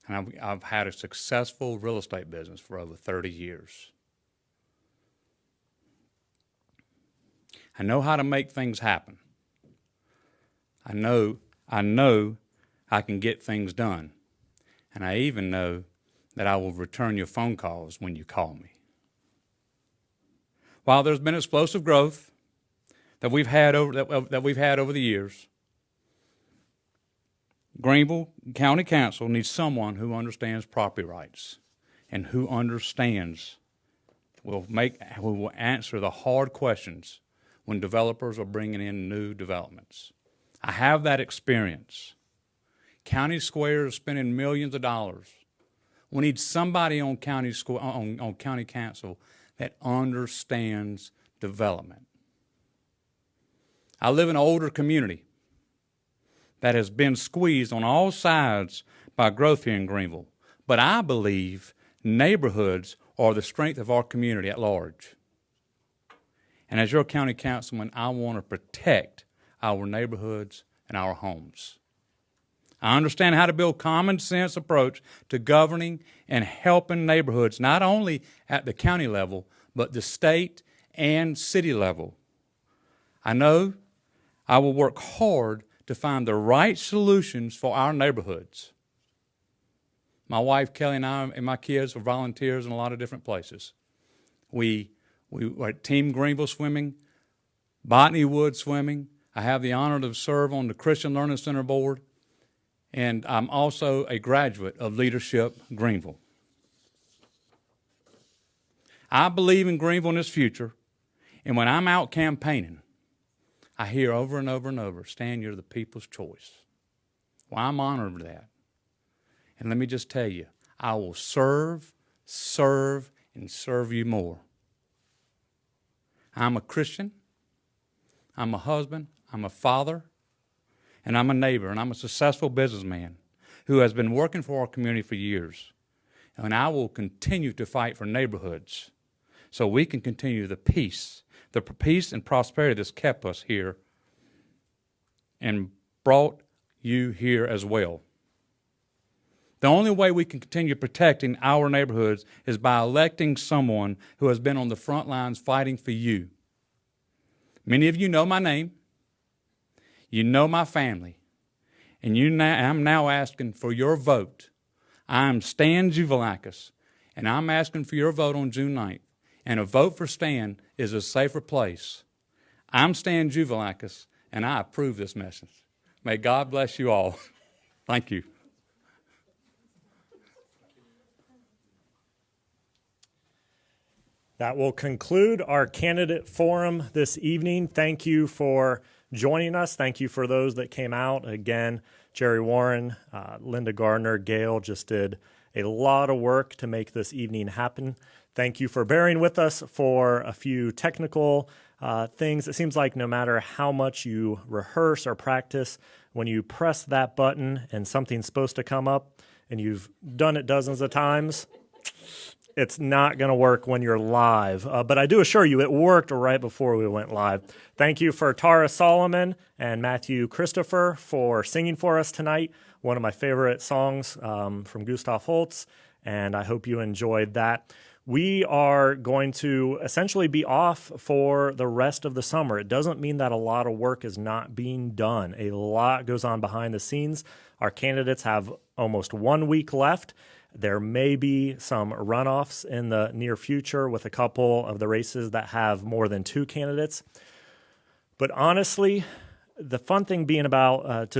and I've had a successful real estate business for over 30 years. I know how to make things happen. I know I can get things done. And I even know that I will return your phone calls when you call me. While there's been explosive growth that we've had over the years, Greenville County Council needs someone who understands property rights and who will answer the hard questions when developers are bringing in new developments. I have that experience. County Square is spending millions of dollars. We need somebody on county council that understands development. I live in an older community that has been squeezed on all sides by growth here in Greenville. But I believe neighborhoods are the strength of our community at large. And as your county councilman, I want to protect our neighborhoods and our homes. I understand how to build common sense approach to governing and helping neighborhoods, not only at the county level, but the state and city level. I know I will work hard to find the right solutions for our neighborhoods. My wife, Kelly, and I and my kids are volunteers in a lot of different places. We were at Team Greenville Swimming, Botany Wood Swimming. I have the honor to serve on the Christian Learning Center Board, and I'm also a graduate of Leadership Greenville. I believe in Greenville and its future, and when I'm out campaigning, I hear over and over and over, Stan, you're the people's choice. Well, I'm honored with that. And let me just tell you, I will serve, and serve you more. I'm a Christian, I'm a husband, I'm a father, and I'm a neighbor, and I'm a successful businessman who has been working for our community for years. And I will continue to fight for neighborhoods so we can continue the peace and prosperity that's kept us here and brought you here as well. The only way we can continue protecting our neighborhoods is by electing someone who has been on the front lines fighting for you. Many of you know my name. You know my family. And I'm now asking for your vote. I'm Stan Juvelakis, and I'm asking for your vote on June 9th. And a vote for Stan is a safer place. I'm Stan Juvelakis, and I approve this message. May God bless you all. Thank you. That will conclude our candidate forum this evening. Thank you for joining us. Thank you for those that came out. Again, Jerry Warren, Linda Gardner, Gail just did a lot of work to make this evening happen. Thank you for bearing with us for a few technical things. It seems like no matter how much you rehearse or practice, when you press that button and something's supposed to come up and you've done it dozens of times, it's not going to work when you're live. But I do assure you it worked right before we went live. Thank you for Tara Solomon and Matthew Christopher for singing for us tonight. One of my favorite songs from Gustav Holst, and I hope you enjoyed that. We are going to essentially be off for the rest of the summer. It doesn't mean that a lot of work is not being done. A lot goes on behind the scenes. Our candidates have almost 1 week left. There may be some runoffs in the near future with a couple of the races that have more than 2 candidates. But honestly, the fun thing being about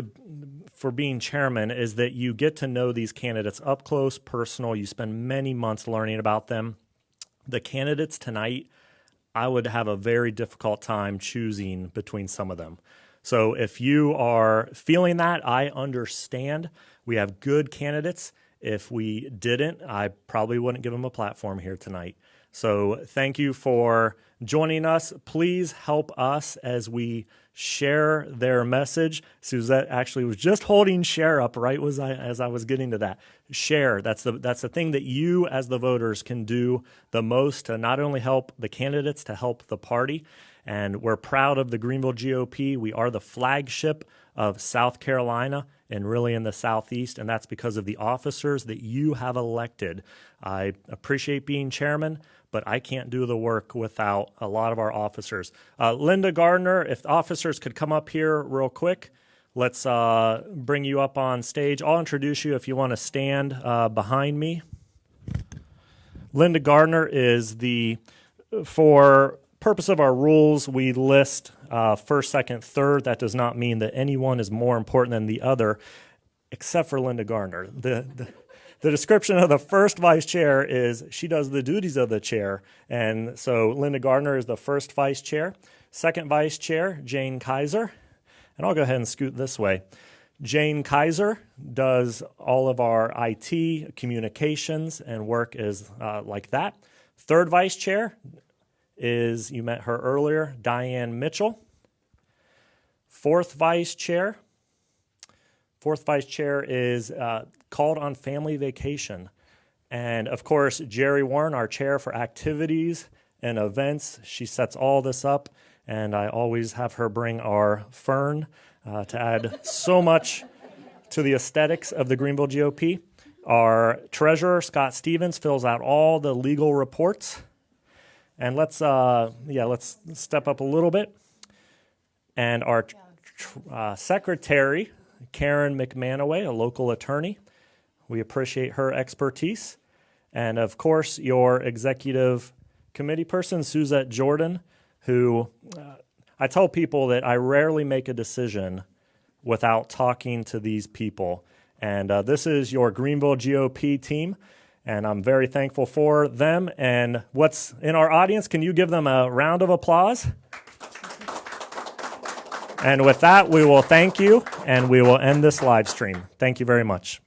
for being chairman is that you get to know these candidates up close, personal. You spend many months learning about them. The candidates tonight, I would have a very difficult time choosing between some of them. So if you are feeling that, I understand. We have good candidates. If we didn't, I probably wouldn't give them a platform here tonight. So thank you for joining us. Please help us as we share their message. Suzette actually was just holding share up right as I was getting to that. Share, that's the thing that you as the voters can do the most to not only help the candidates, to help the party. And we're proud of the Greenville GOP. We are the flagship of South Carolina and really in the Southeast, and that's because of the officers that you have elected. I appreciate being chairman, but I can't do the work without a lot of our officers. Linda Gardner, if officers could come up here real quick, let's bring you up on stage. I'll introduce you if you want to stand behind me. Linda Gardner is for purpose of our rules, we list first, second, third. That does not mean that anyone is more important than the other, except for Linda Gardner. The description of the first vice chair is she does the duties of the chair. And so Linda Gardner is the first vice chair. Second vice chair, Jane Kaiser. And I'll go ahead and scoot this way. Jane Kaiser does all of our IT, communications, and work is like that. Third vice chair is, you met her earlier, Diane Mitchell. Fourth vice chair is called on family vacation. And of course, Jerry Warren, our chair for activities and events, she sets all this up. And I always have her bring our fern to add so much to the aesthetics of the Greenville GOP. Our treasurer, Scott Stevens, fills out all the legal reports. And let's step up a little bit. And our secretary, Karen McManaway, a local attorney. We appreciate her expertise. And of course, your executive committee person, Suzette Jordan, who I tell people that I rarely make a decision without talking to these people. And this is your Greenville GOP team. And I'm very thankful for them. And what's in our audience, can you give them a round of applause? And with that, we will thank you, and we will end this live stream. Thank you very much.